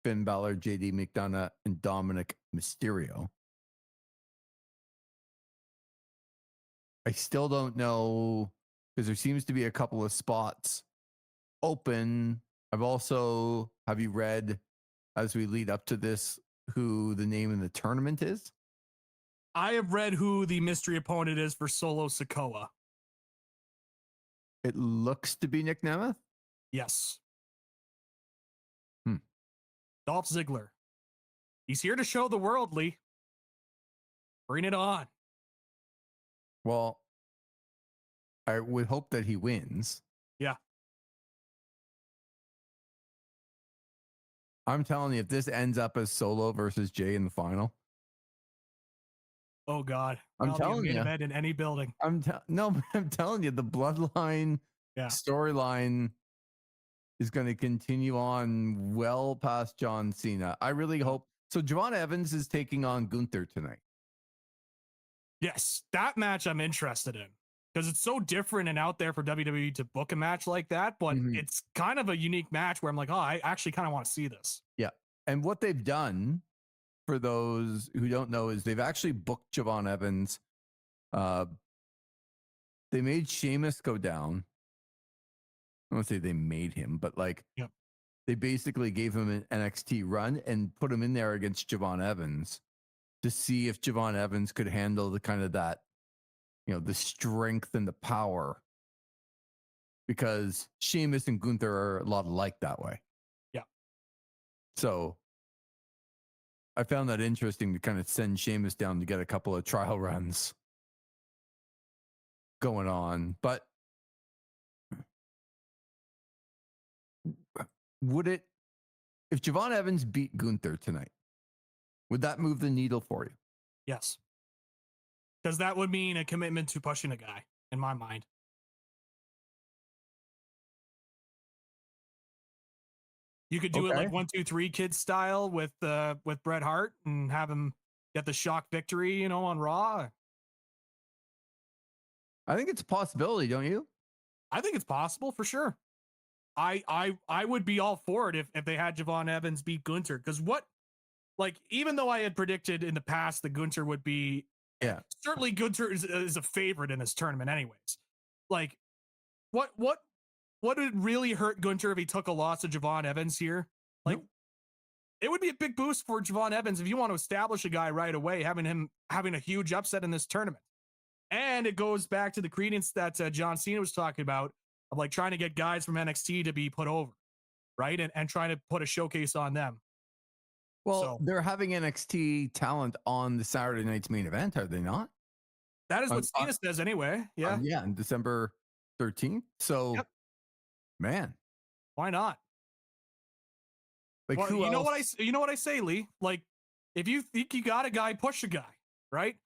Finn Balor, JD McDonough, and Dominic Mysterio. I still don't know because there seems to be a couple of spots open. Have you read as we lead up to this who the name in the tournament is? I have read who the mystery opponent is for Solo Sikoa. It looks to be Nick Nemeth. Yes. Dolph Ziggler. He's here to show the world, Lee. Bring it on. Well, I would hope that he wins. Yeah. I'm telling you, if this ends up as Solo versus Jay in the final, Oh God. I'm telling you, you, event in any building. I'm telling you, the bloodline storyline is going to continue on well past John Cena. I really hope so. Javon Evans is taking on Gunther tonight. Yes, that match I'm interested in because it's so different and out there for WWE to book a match like that, but it's kind of a unique match where I'm like, oh, I actually kind of want to see this. Yeah. And what they've done, for those who don't know, is they've actually booked Javon Evans. They made Sheamus go down. I don't say they made him, but they basically gave him an NXT run and put him in there against Javon Evans to see if Javon Evans could handle the kind of that, the strength and the power, because Sheamus and Gunther are a lot alike that way. Yeah. So I found that interesting to kind of send Sheamus down to get a couple of trial runs going on. But if Javon Evans beat Gunther tonight, would that move the needle for you? Yes. Because that would mean a commitment to pushing a guy, in my mind. You could do it like 1, 2, 3 Kids style with Bret Hart and have him get the shock victory, on Raw. I think it's a possibility, don't you? I think it's possible for sure. I would be all for it if they had Javon Evans beat Gunther, because even though I had predicted in the past that Gunther would be, certainly Gunther is a favorite in this tournament anyways. What would really hurt Gunther if he took a loss to Javon Evans here? It would be a big boost for Javon Evans if you want to establish a guy right away, having a huge upset in this tournament. And it goes back to the credence that John Cena was talking about of trying to get guys from NXT to be put over, right? And trying to put a showcase on them. Well, they're having NXT talent on the Saturday night's main event, are they not? That is what Cena says anyway. Yeah. On December 13th. So, man, why not? Who you know else? You know what I say, Lee? If you think you got a guy, push a guy, right?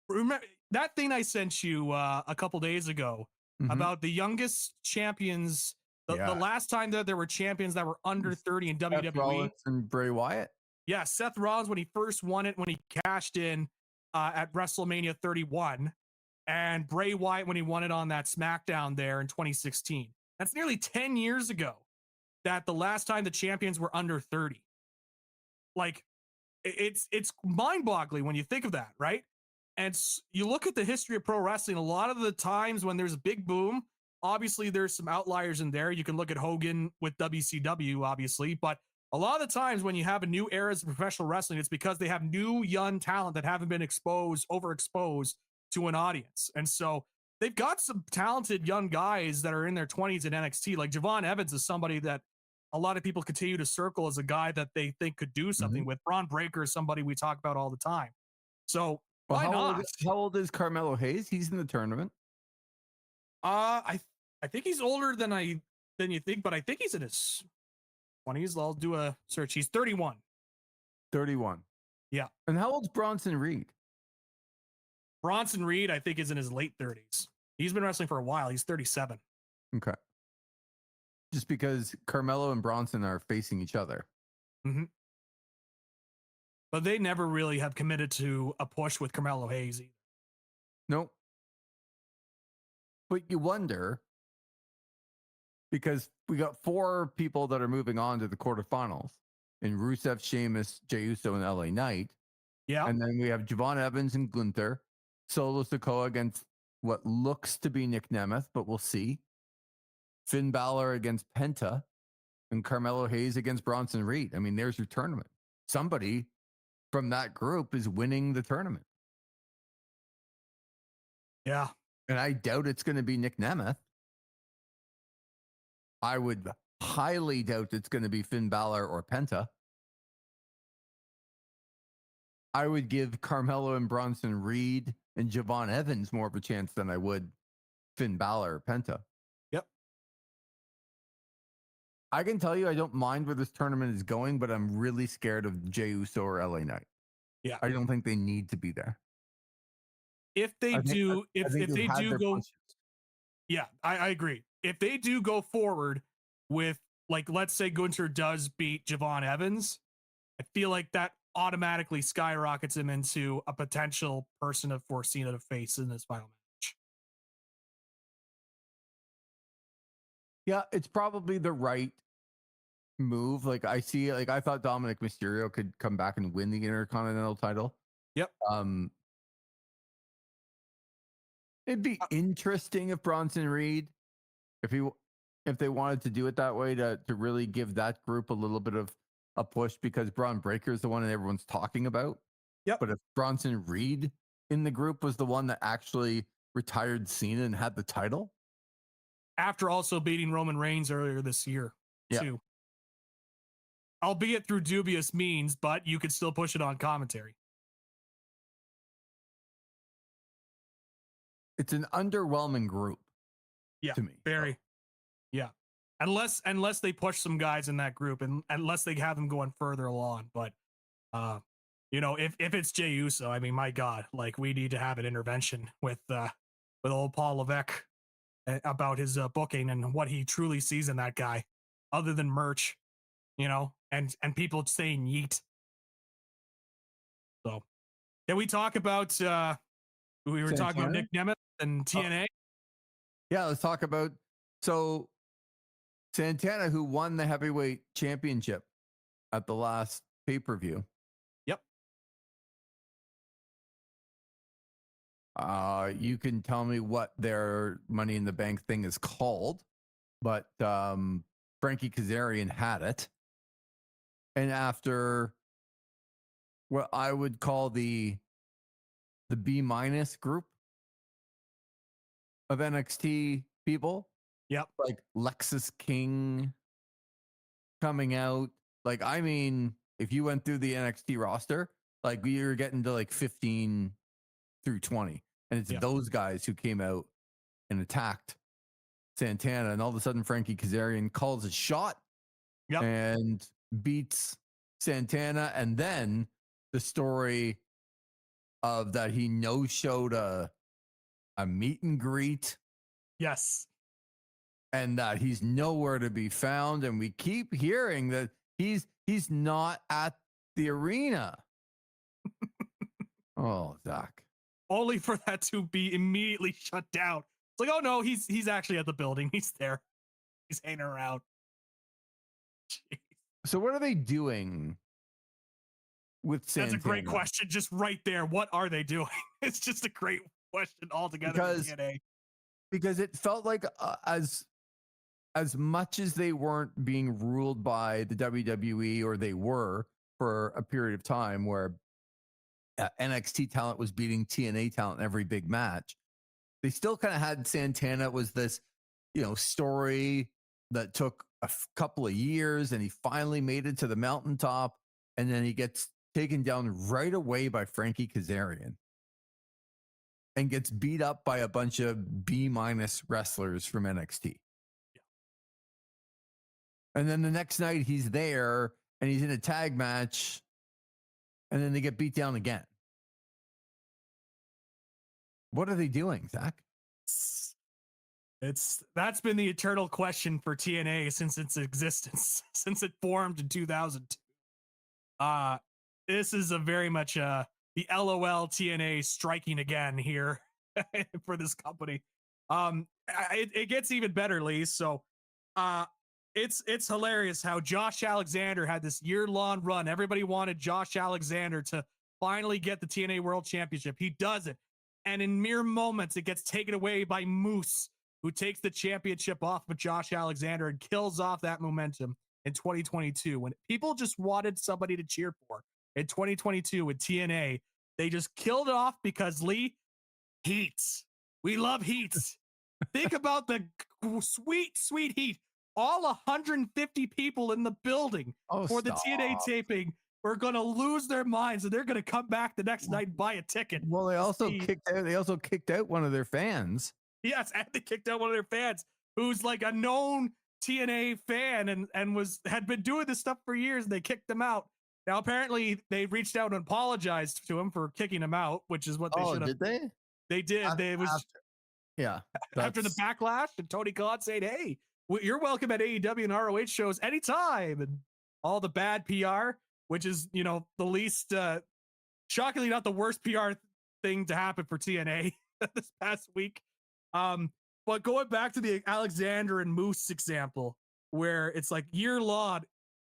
Remember that thing I sent you a couple days ago about the youngest champions. The last time that there were champions that were under 30 in WWE. Seth Rollins and Bray Wyatt. Yeah, Seth Rollins when he first won it, when he cashed in at WrestleMania 31, and Bray Wyatt when he won it on that SmackDown there in 2016. That's nearly 10 years ago that the last time the champions were under 30. It's mind-boggling when you think of that, right? And you look at the history of pro wrestling, a lot of the times when there's a big boom, obviously there's some outliers in there. You can look at Hogan with WCW, obviously, but a lot of the times when you have a new era of professional wrestling, it's because they have new young talent that haven't been overexposed to an audience. And so they've got some talented young guys that are in their 20s in NXT. Like Javon Evans is somebody that a lot of people continue to circle as a guy that they think could do something with. Braun Breaker is somebody we talk about all the time. So why not? How old is Carmelo Hayes? He's in the tournament. I think he's older than you think, but I think he's in his 20s. I'll do a search. He's 31. 31. Yeah. And how old's Bronson Reed? Bronson Reed, I think, is in his late 30s. He's been wrestling for a while. He's 37. Okay. Just because Carmelo and Bronson are facing each other. Mm-hmm. But they never really have committed to a push with Carmelo Hayes either. Nope. But you wonder, because we got 4 people that are moving on to the quarterfinals in Rusev, Sheamus, Jey Uso, and LA Knight. Yeah. And then we have Javon Evans and Gunther, Solo Sikoa against what looks to be Nick Nemeth, but we'll see. Finn Balor against Penta, and Carmelo Hayes against Bronson Reed. I mean, there's your tournament. Somebody from that group is winning the tournament. Yeah. And I doubt it's going to be Nick Nemeth. I would highly doubt it's going to be Finn Balor or Penta. I would give Carmelo and Bronson Reed and Javon Evans more of a chance than I would Finn Balor or Penta. Yep. I can tell you I don't mind where this tournament is going, but I'm really scared of Jey Uso or LA Knight. Yeah. I don't think they need to be there. If they I do go, punches. yeah, I agree. If they do go forward with, like, let's say Gunther does beat Javon Evans, I feel like that automatically skyrockets him into a potential person for Cena to face in this final match. Yeah, it's probably the right move. Like I thought Dominic Mysterio could come back and win the Intercontinental title. Yep. It'd be interesting if Bronson Reed, if they wanted to do it that way to really give that group a little bit of a push, because Braun Breaker is the one that everyone's talking about. Yep. But if Bronson Reed in the group was the one that actually retired Cena and had the title, after also beating Roman Reigns earlier this year, too. Albeit through dubious means, but you could still push it on commentary. it's an underwhelming group. Yeah, to me. very. Yeah, unless they push some guys in that group, and unless they have them going further along. But if it's Jey Uso, I mean, my God, like, we need to have an intervention with old Paul Levesque about his booking and what he truly sees in that guy, other than merch, and people saying yeet. So, can we talk about? We were talking about Nick Nemeth and TNA. Yeah, let's talk about Santana, who won the heavyweight championship at the last pay-per-view. Yep. You can tell me what their Money in the Bank thing is called, but Frankie Kazarian had it. And after what I would call the B- group of NXT people, yep, like Lexus King coming out. Like, I mean, if you went through the NXT roster, like, you're getting to like 15 through 20. And it's those guys who came out and attacked Santana. And all of a sudden, Frankie Kazarian calls a shot and beats Santana. And then the story of that he no-showed a meet and greet. Yes. And that he's nowhere to be found. And we keep hearing that he's not at the arena. Oh, Zach. Only for that to be immediately shut down. It's like, oh no, he's actually at the building. He's there. He's hanging around. Jeez. So what are they doing with Santana? That's a great question. Just right there. What are they doing? It's just a great question altogether. Because it felt like as much as they weren't being ruled by the WWE, or they were for a period of time where NXT talent was beating TNA talent in every big match, they still kind of had Santana was this, story that took a couple of years, and he finally made it to the mountaintop, and then he gets taken down right away by Frankie Kazarian and gets beat up by a bunch of B- wrestlers from NXT. And then the next night he's there and he's in a tag match, and then they get beat down again. What are they doing, Zach? That's been the eternal question for TNA since its existence, since it formed in 2002. Uh, this is a very much the LOL TNA striking again here for this company. It gets even better, Lee. So, uh, it's hilarious how Josh Alexander had this year-long run. Everybody wanted Josh Alexander to finally get the TNA World Championship. He does it, and in mere moments, it gets taken away by Moose, who takes the championship off of Josh Alexander and kills off that momentum in 2022 when people just wanted somebody to cheer for. In 2022 with TNA, they just killed it off because Lee, heats. We love heats. Think about the sweet, sweet heat. All 150 people in the building for the TNA taping are going to lose their minds, and they're going to come back the next night and buy a ticket. Well, they also kicked out one of their fans. Yes, and they kicked out one of their fans who's like a known TNA fan and had been doing this stuff for years, and they kicked them out. Now, apparently, they reached out and apologized to him for kicking him out, which is what they should have. Did they? They did. After the backlash, and Tony Khan saying, "Hey, you're welcome at AEW and ROH shows anytime," and all the bad PR, which is the least, shockingly, not the worst PR thing to happen for TNA this past week. But going back to the Alexander and Moose example, where it's like year-long,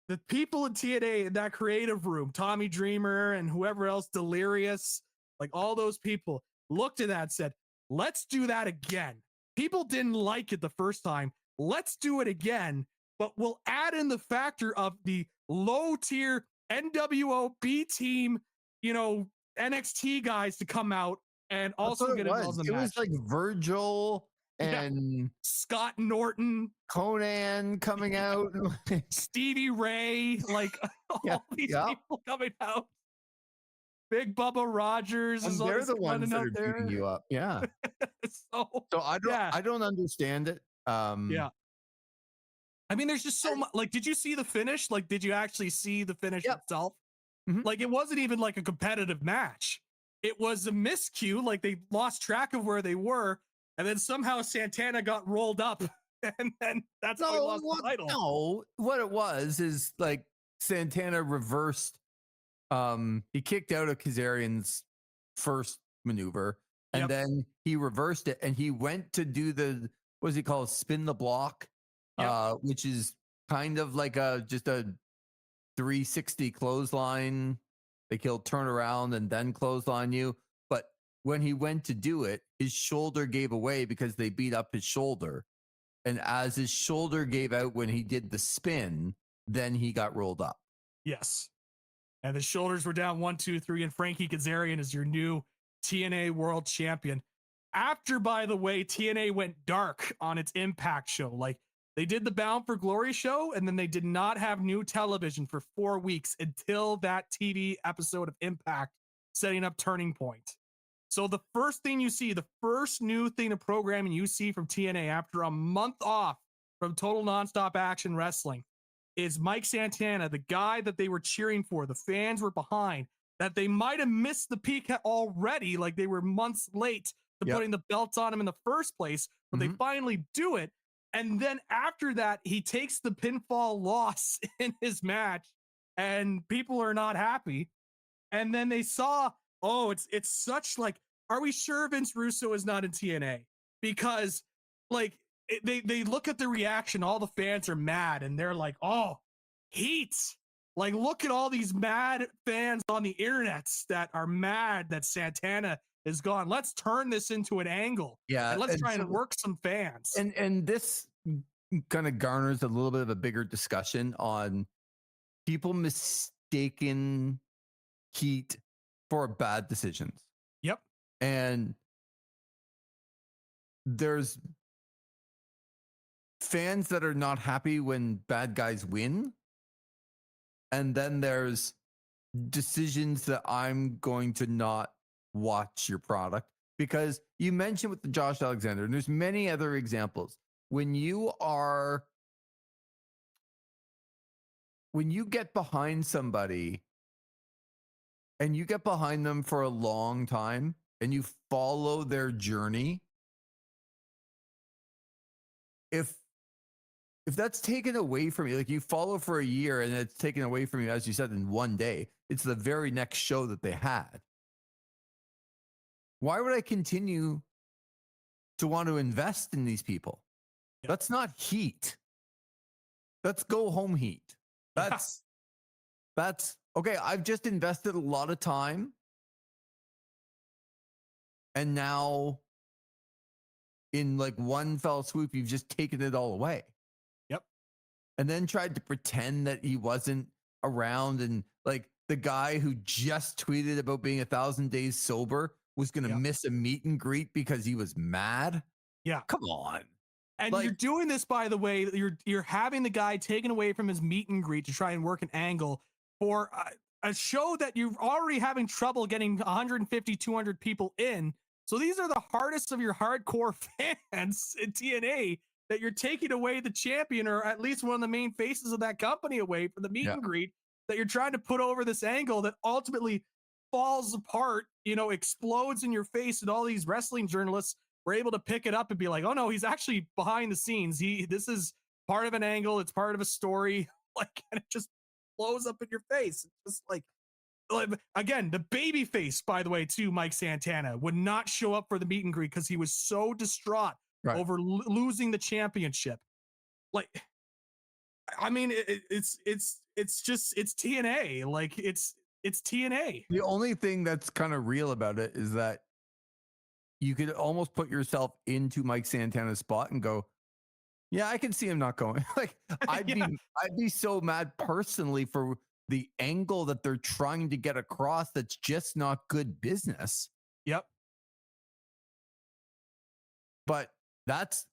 the people in TNA in that creative room, Tommy Dreamer and whoever else, Delirious, like all those people looked at that and said, let's do that again. People didn't like it the first time. Let's do it again, but we'll add in the factor of the low-tier NWO B team, NXT guys to come out and also get involved in the match. It was like Virgil and Scott Norton, Conan coming out, Stevie Ray, like all these people coming out. Big Bubba Rogers, and they're the ones that are beating you up. Yeah. so I don't understand it. Yeah. I mean, there's just so much. Like, did you see the finish? Like, did you actually see the finish itself? Mm-hmm. Like, it wasn't even like a competitive match. It was a miscue. Like, they lost track of where they were, and then somehow Santana got rolled up, and then that's how he lost the title. No, what it was is like Santana reversed. He kicked out of Kazarian's first maneuver, and then he reversed it, and he went to do the what does he call spin the block, which is kind of like just a 360 clothesline. Like he'll turn around and then clothesline you. But when he went to do it, his shoulder gave away because they beat up his shoulder. And as his shoulder gave out when he did the spin, then he got rolled up. Yes. And the shoulders were down 1, 2, 3. And Frankie Kazarian is your new TNA World Champion. After, by the way, TNA went dark on its Impact show. Like, they did the Bound for Glory show, and then they did not have new television for 4 weeks until that TV episode of Impact setting up Turning Point. So the first thing you see, the first new thing of programming you see from TNA after a month off from Total Nonstop Action Wrestling is Mike Santana, the guy that they were cheering for, the fans were behind, that they might have missed the peak already, like they were months late to putting the belts on him in the first place, but they finally do it. And then after that, he takes the pinfall loss in his match, and people are not happy. And then they saw, it's such like, are we sure Vince Russo is not in TNA? Because like they look at the reaction, all the fans are mad, and they're like, oh, heat. Like, look at all these mad fans on the internet that are mad that Santana is gone. Let's turn this into an angle. Yeah. And let's try and work some fans. And this kind of garners a little bit of a bigger discussion on people mistaking heat for bad decisions. Yep. And there's fans that are not happy when bad guys win. And then there's decisions that I'm going to not watch your product, because you mentioned with the Josh Alexander, and there's many other examples. When you get behind somebody and you get behind them for a long time and you follow their journey, if if that's taken away from you, like you follow for a year and it's taken away from you, as you said, in one day, it's the very next show that they had. Why would I continue to want to invest in these people? Yep. That's not heat. That's go home heat. That's okay. I've just invested a lot of time, and now in like one fell swoop, you've just taken it all away. Yep. And then tried to pretend that he wasn't around, and like the guy who just tweeted about being 1,000 days sober was going to miss a meet and greet because he was mad. Yeah. Come on. And Like- you're doing this, by the way, you're having the guy taken away from his meet and greet to try and work an angle for a show that you're already having trouble getting 150, 200 people in. So these are the hardest of your hardcore fans in TNA that you're taking away the champion, or at least one of the main faces of that company, away from the meet and greet, that you're trying to put over this angle that ultimately falls apart, explodes in your face, and all these wrestling journalists were able to pick it up and be like, oh no, he's actually behind the scenes. This is part of an angle. It's part of a story. Like, and it just blows up in your face. It's just like again, the baby face, by the way, too, Mike Santana would not show up for the meet and greet because he was so distraught over losing the championship. Like, I mean, it's TNA. Like, it's TNA. The only thing that's kind of real about it is that you could almost put yourself into Mike Santana's spot and go, yeah, I can see him not going. Like, I'd be so mad personally for the angle that they're trying to get across. That's just not good business. Yep. But that's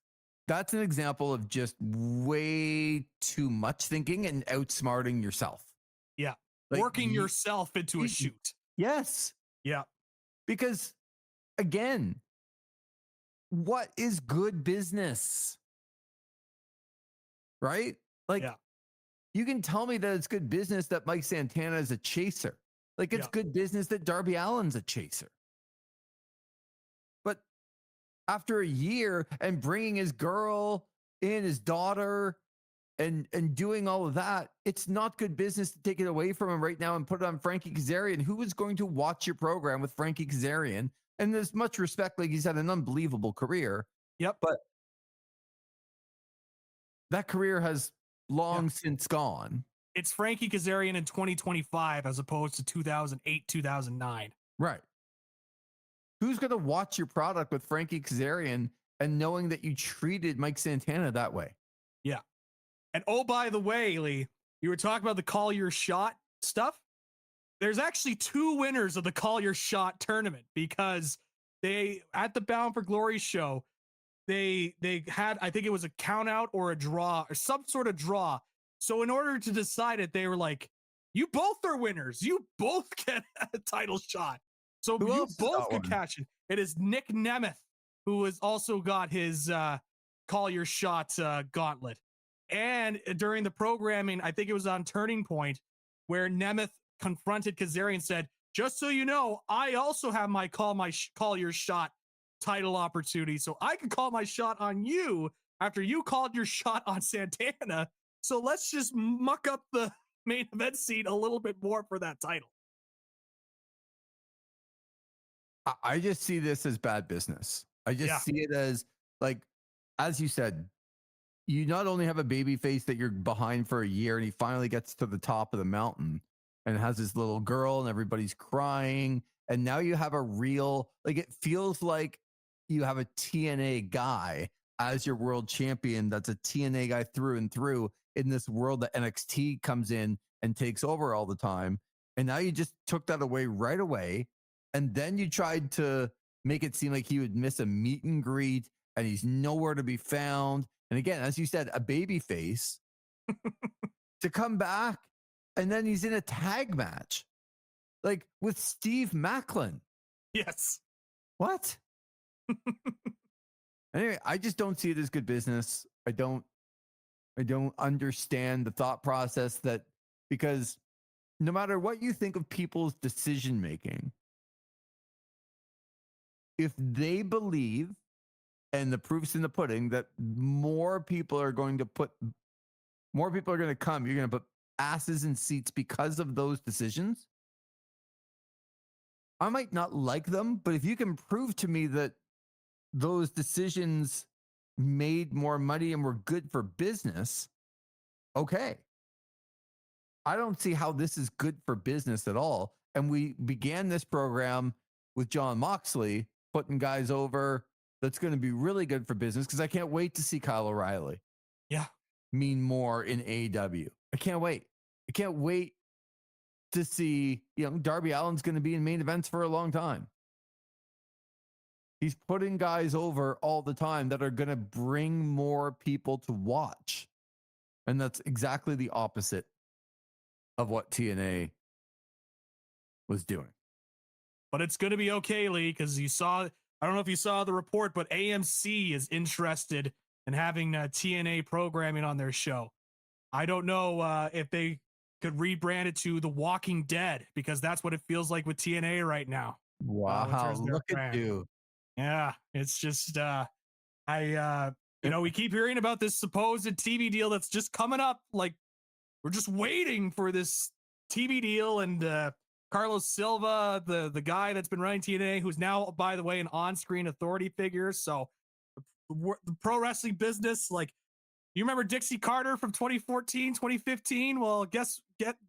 an example of just way too much thinking and outsmarting yourself. Yeah. Like, working yourself into a shoot. Yes. Yeah. Because again, what is good business? Right? Like, you can tell me that it's good business that Mike Santana is a chaser. Like, it's good business that Darby Allin's a chaser. But after a year and bringing his girl in, his daughter, and doing all of that, it's not good business to take it away from him right now and put it on Frankie Kazarian. Who is going to watch your program with Frankie Kazarian? And there's much respect, like he's had an unbelievable career. Yep. But that career has long since gone. It's Frankie Kazarian in 2025 as opposed to 2008, 2009. Right. Who's going to watch your product with Frankie Kazarian and knowing that you treated Mike Santana that way? Yeah. And oh, by the way, Lee, you were talking about the Call Your Shot stuff. There's actually 2 winners of the Call Your Shot tournament because they, at the Bound for Glory show, they had, I think it was a count out or a draw or some sort of draw. So in order to decide it, they were like, you both are winners. You both get a title shot. So you both can cash in. It is Nick Nemeth, who has also got his Call Your Shot gauntlet. And during the programming, I think it was on Turning Point, where Nemeth confronted Kazarian and said, just so you know, I also have my Call Your Shot title opportunity. So I can call my shot on you after you called your shot on Santana. So let's just muck up the main event scene a little bit more for that title. I just see this as bad business. I just see it as, like, as you said, you not only have a baby face that you're behind for a year and he finally gets to the top of the mountain and has his little girl and everybody's crying. And now you have a real, like, it feels like you have a TNA guy as your world champion. That's a TNA guy through and through in this world that NXT comes in and takes over all the time. And now you just took that away right away. And then you tried to make it seem like he would miss a meet and greet and he's nowhere to be found. And again, as you said, a baby face to come back. And then he's in a tag match, like with Steve Macklin. Yes. What? Anyway, I just don't see it as good business. I don't understand the thought process that, because no matter what you think of people's decision making, if they believe, and the proof's in the pudding, that more people are going to put more people are going to come. You're going to put asses in seats because of those decisions. I might not like them, but if you can prove to me that those decisions made more money and were good for business, okay. I don't see how this is good for business at all. And we began this program with John Moxley putting guys over. That's going to be really good for business because I can't wait to see Kyle O'Reilly. Yeah. Mean more in AEW. I can't wait. I can't wait to see, Darby Allin's going to be in main events for a long time. He's putting guys over all the time that are going to bring more people to watch. And that's exactly the opposite of what TNA was doing. But it's going to be okay, Lee, because I don't know if you saw the report, but AMC is interested in having TNA programming on their show. I don't know if they could rebrand it to The Walking Dead, because that's what it feels like with TNA right now. Wow, look at you. Yeah, it's just, we keep hearing about this supposed TV deal that's just coming up. Like, we're just waiting for this TV deal, and Carlos Silva, the guy that's been running TNA, who's now, by the way, an on-screen authority figure. So the pro wrestling business, like, you remember Dixie Carter from 2014, 2015? Well, get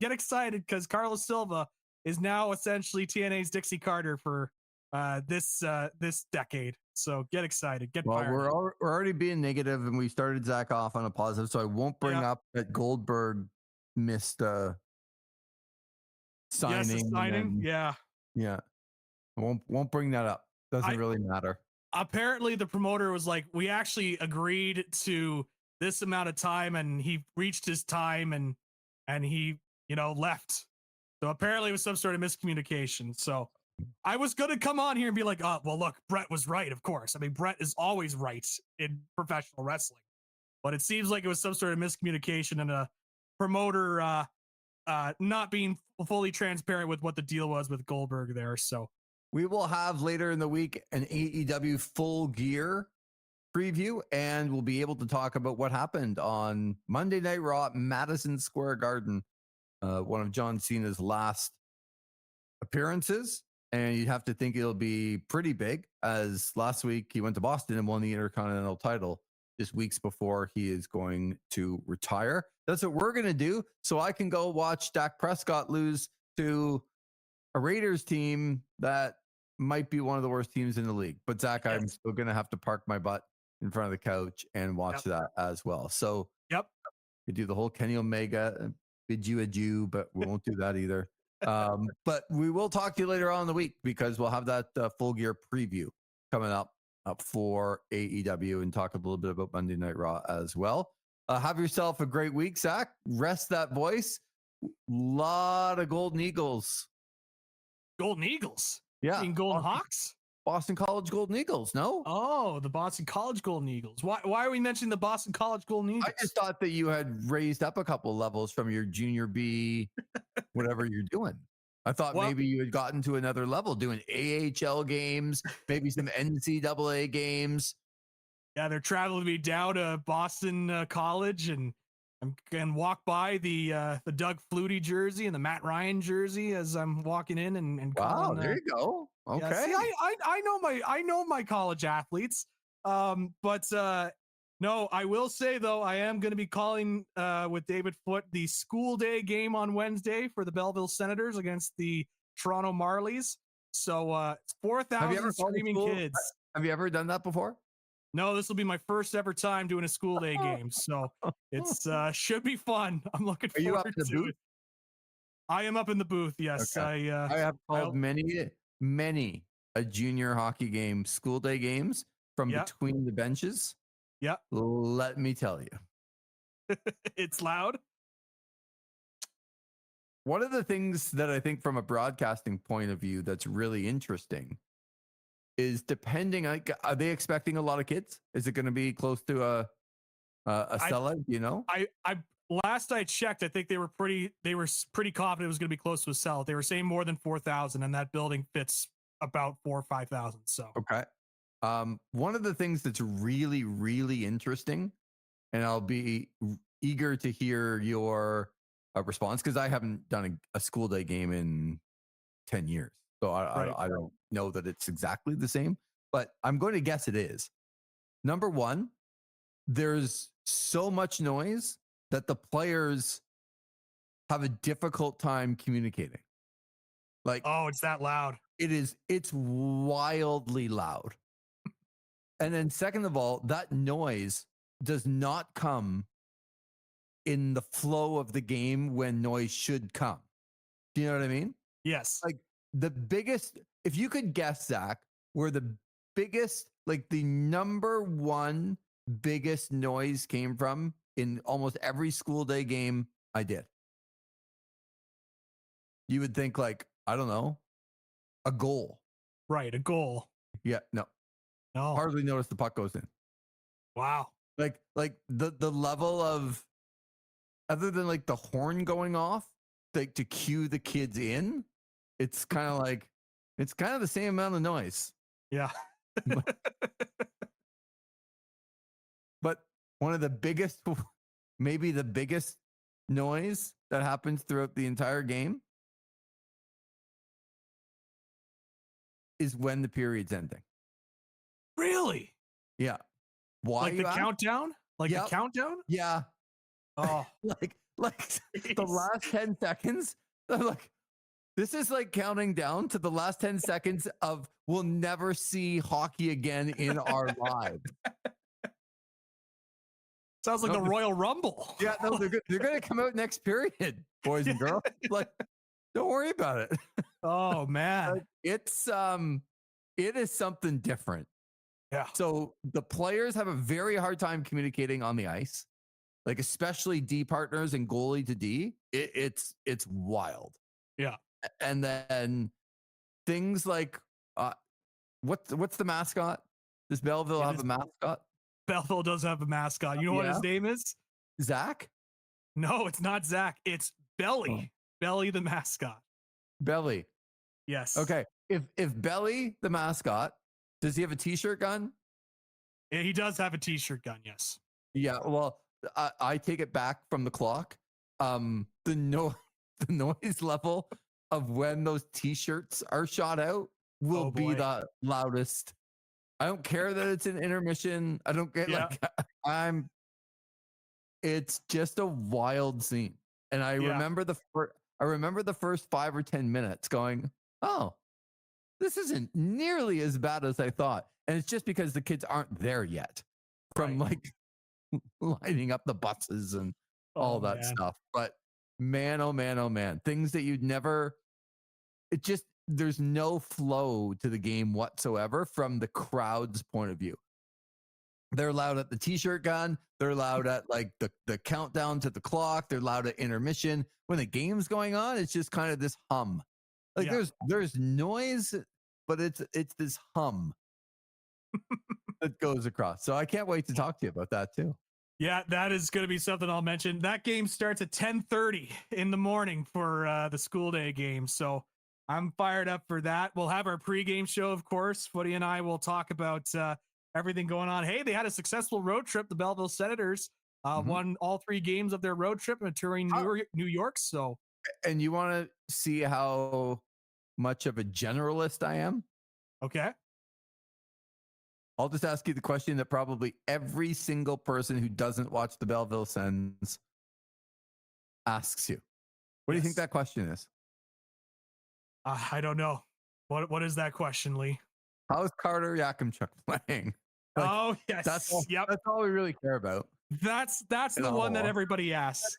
excited, because Carlos Silva is now essentially TNA's Dixie Carter for this decade. So get excited. We're already being negative, and we started Zach off on a positive, so I won't bring up that Goldberg missed signing. Yes, a signing. Yeah. I won't bring that up. Doesn't really matter. Apparently, the promoter was like, "We actually agreed to this amount of time," and he reached his time, and he left. So apparently, it was some sort of miscommunication. So I was going to come on here and be like, "Oh, well, look, Brett was right, of course. I mean, Brett is always right in professional wrestling." But it seems like it was some sort of miscommunication and a promoter not being fully transparent with what the deal was with Goldberg there. So we will have later in the week an AEW Full Gear preview, and we'll be able to talk about what happened on Monday Night Raw at Madison Square Garden, one of John Cena's last appearances. And you'd have to think it'll be pretty big, as last week he went to Boston and won the Intercontinental title just weeks before he is going to retire. That's what we're going to do. So I can go watch Dak Prescott lose to a Raiders team that might be one of the worst teams in the league. But Zach, I'm still going to have to park my butt in front of the couch and watch that as well. So we do the whole Kenny Omega, bid you adieu, but we won't do that either. But we will talk to you later on in the week, because we'll have that Full Gear preview coming up for AEW, and talk a little bit about Monday Night Raw as well. Have yourself a great week, Zach. Rest that voice. Lot of Golden Eagles. Golden Eagles? Yeah. In Golden Hawks? Boston College Golden Eagles, no? Oh, the Boston College Golden Eagles. Why are we mentioning the Boston College Golden Eagles? I just thought that you had raised up a couple levels from your junior B, whatever you're doing. I thought maybe you had gotten to another level, doing AHL games, maybe some NCAA games. Yeah, they're traveling me down to Boston College, and walk by the Doug Flutie jersey and the Matt Ryan jersey as I'm walking in and wow, there you go. Okay, yeah, see, I know my college athletes, but no, I will say though, I am going to be calling with David Foote the school day game on Wednesday for the Belleville Senators against the Toronto Marlies. So it's 4,000 screaming kids. Have you ever done that before? No, this will be my first ever time doing a school day game, so it's should be fun. I'm looking forward to it. I am up in the booth. Yes, okay. I have called many a junior hockey game, school day games from between the benches. Yeah, let me tell you, it's loud. One of the things that I think from a broadcasting point of view that's really interesting is depending, like, are they expecting a lot of kids? Is it going to be close to a sellout? You know, I last I checked, I think they were pretty confident it was going to be close to a sellout. They were saying more than 4,000, and that building fits about 4,000 or 5,000. So okay. One of the things that's really, really interesting, and I'll be eager to hear your response because I haven't done a school day game in 10 years. So I don't know that it's exactly the same, but I'm going to guess it is. Number one, there's so much noise that the players have a difficult time communicating. Like, oh, it's that loud. it's wildly loud. And then second of all, that noise does not come in the flow of the game when noise should come. Do you know what I mean? Yes. Like the biggest, if you could guess, Zach, where the biggest, like the number one biggest noise came from in almost every school day game I did. You would think like, I don't know, a goal. Right, a goal. Yeah, no. Hardly notice the puck goes in. Wow. Like the level of, other than like the horn going off, like to cue the kids in, it's kind of like, it's kind of the same amount of noise. Yeah. But one of the biggest, maybe the biggest noise that happens throughout the entire game is when the period's ending. Really? Yeah. Why? Like the countdown? Like the countdown? Yeah. Oh, like the last 10 seconds. I'm like, this is like counting down to the last 10 seconds of we'll never see hockey again in our lives. Sounds like the Royal Rumble. Yeah, no, they're going to come out next period, boys and girls. Like, don't worry about it. Oh man, like, it is something different. Yeah. So the players have a very hard time communicating on the ice, like especially D partners and goalie to D. It's wild. Yeah. And then things like what's the mascot? Does Belleville have a mascot? Belleville does have a mascot. You know what his name is? Zach? No, it's not Zach. It's Belly. Oh. Belly the mascot. Belly. Yes. Okay. If Belly the mascot, does he have a t-shirt gun? Yeah, he does have a t-shirt gun, yes. Yeah, well, I take it back from the clock. The noise level of when those t-shirts are shot out will be the loudest. I don't care that it's an intermission. I don't get it's just a wild scene. And I remember the first 5 or 10 minutes going, oh, this isn't nearly as bad as I thought. And it's just because the kids aren't there yet from like lining up the buses and all that stuff. But man, oh man, things that you'd never, there's no flow to the game whatsoever from the crowd's point of view. They're loud at the t-shirt gun. They're loud at like the countdown to the clock. They're loud at intermission. When the game's going on, it's just kind of this hum. Like there's noise, but it's this hum that goes across. So I can't wait to talk to you about that too. Yeah, that is going to be something I'll mention. That game starts at 10:30 in the morning for the school day game. So I'm fired up for that. We'll have our pregame show, of course. Footy and I will talk about everything going on. Hey, they had a successful road trip. The Belleville Senators won all 3 games of their road trip and touring New York. So, and you want to see how much of a generalist I am? Okay. I'll just ask you the question that probably every single person who doesn't watch the Belleville Sens asks you. What do you think that question is? I don't know. What is that question, Lee? How is Carter Yakimchuk playing? Like, oh yes, that's all we really care about. That's the one that everybody asks.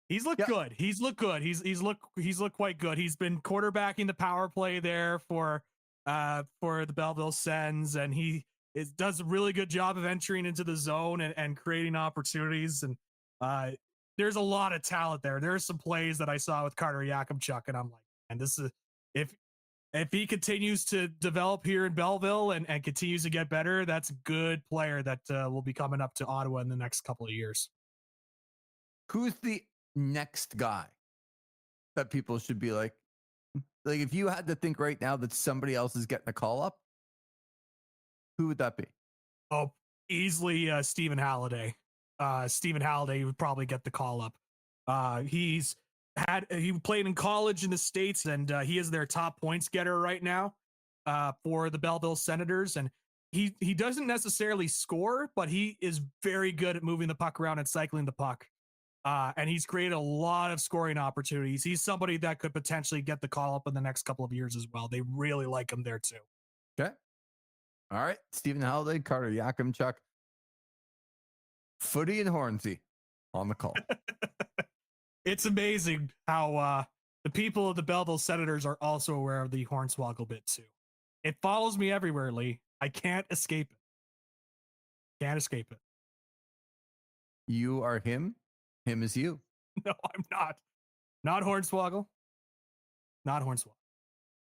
He's looked good. He's looked good. He's looked quite good. He's been quarterbacking the power play there for the Belleville Sens, and he does a really good job of entering into the zone and creating opportunities. And there's a lot of talent there. There's some plays that I saw with Carter Yakimchuk, and I'm like, and this is if he continues to develop here in Belleville and continues to get better, that's a good player that will be coming up to Ottawa in the next couple of years. Who's the next guy that people should be like if you had to think right now that somebody else is getting a call up, who would that be? Oh, easily Stephen Halliday. Stephen Halliday would probably get the call up. He played in college in the States, and he is their top points getter right now for the Belleville Senators. And he doesn't necessarily score, but he is very good at moving the puck around and cycling the puck. And he's created a lot of scoring opportunities. He's somebody that could potentially get the call up in the next couple of years as well. They really like him there too. Okay. All right. Stephen Halliday, Carter Yakimchuk, Footy and Hornsey on the call. It's amazing how the people of the Belleville Senators are also aware of the Hornswoggle bit too. It follows me everywhere, Lee. I can't escape it. Can't escape it. You are him. Him is you. No, I'm not. Not Hornswoggle. Not Hornswoggle.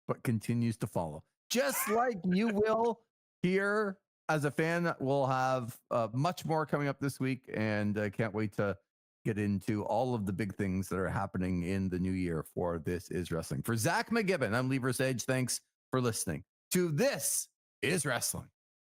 But continues to follow. Just like you will here as a fan. We'll have much more coming up this week, and can't wait to get into all of the big things that are happening in the new year for This Is Wrestling. For Zach McGibbon, I'm Lee Versage. Thanks for listening to This Is Wrestling.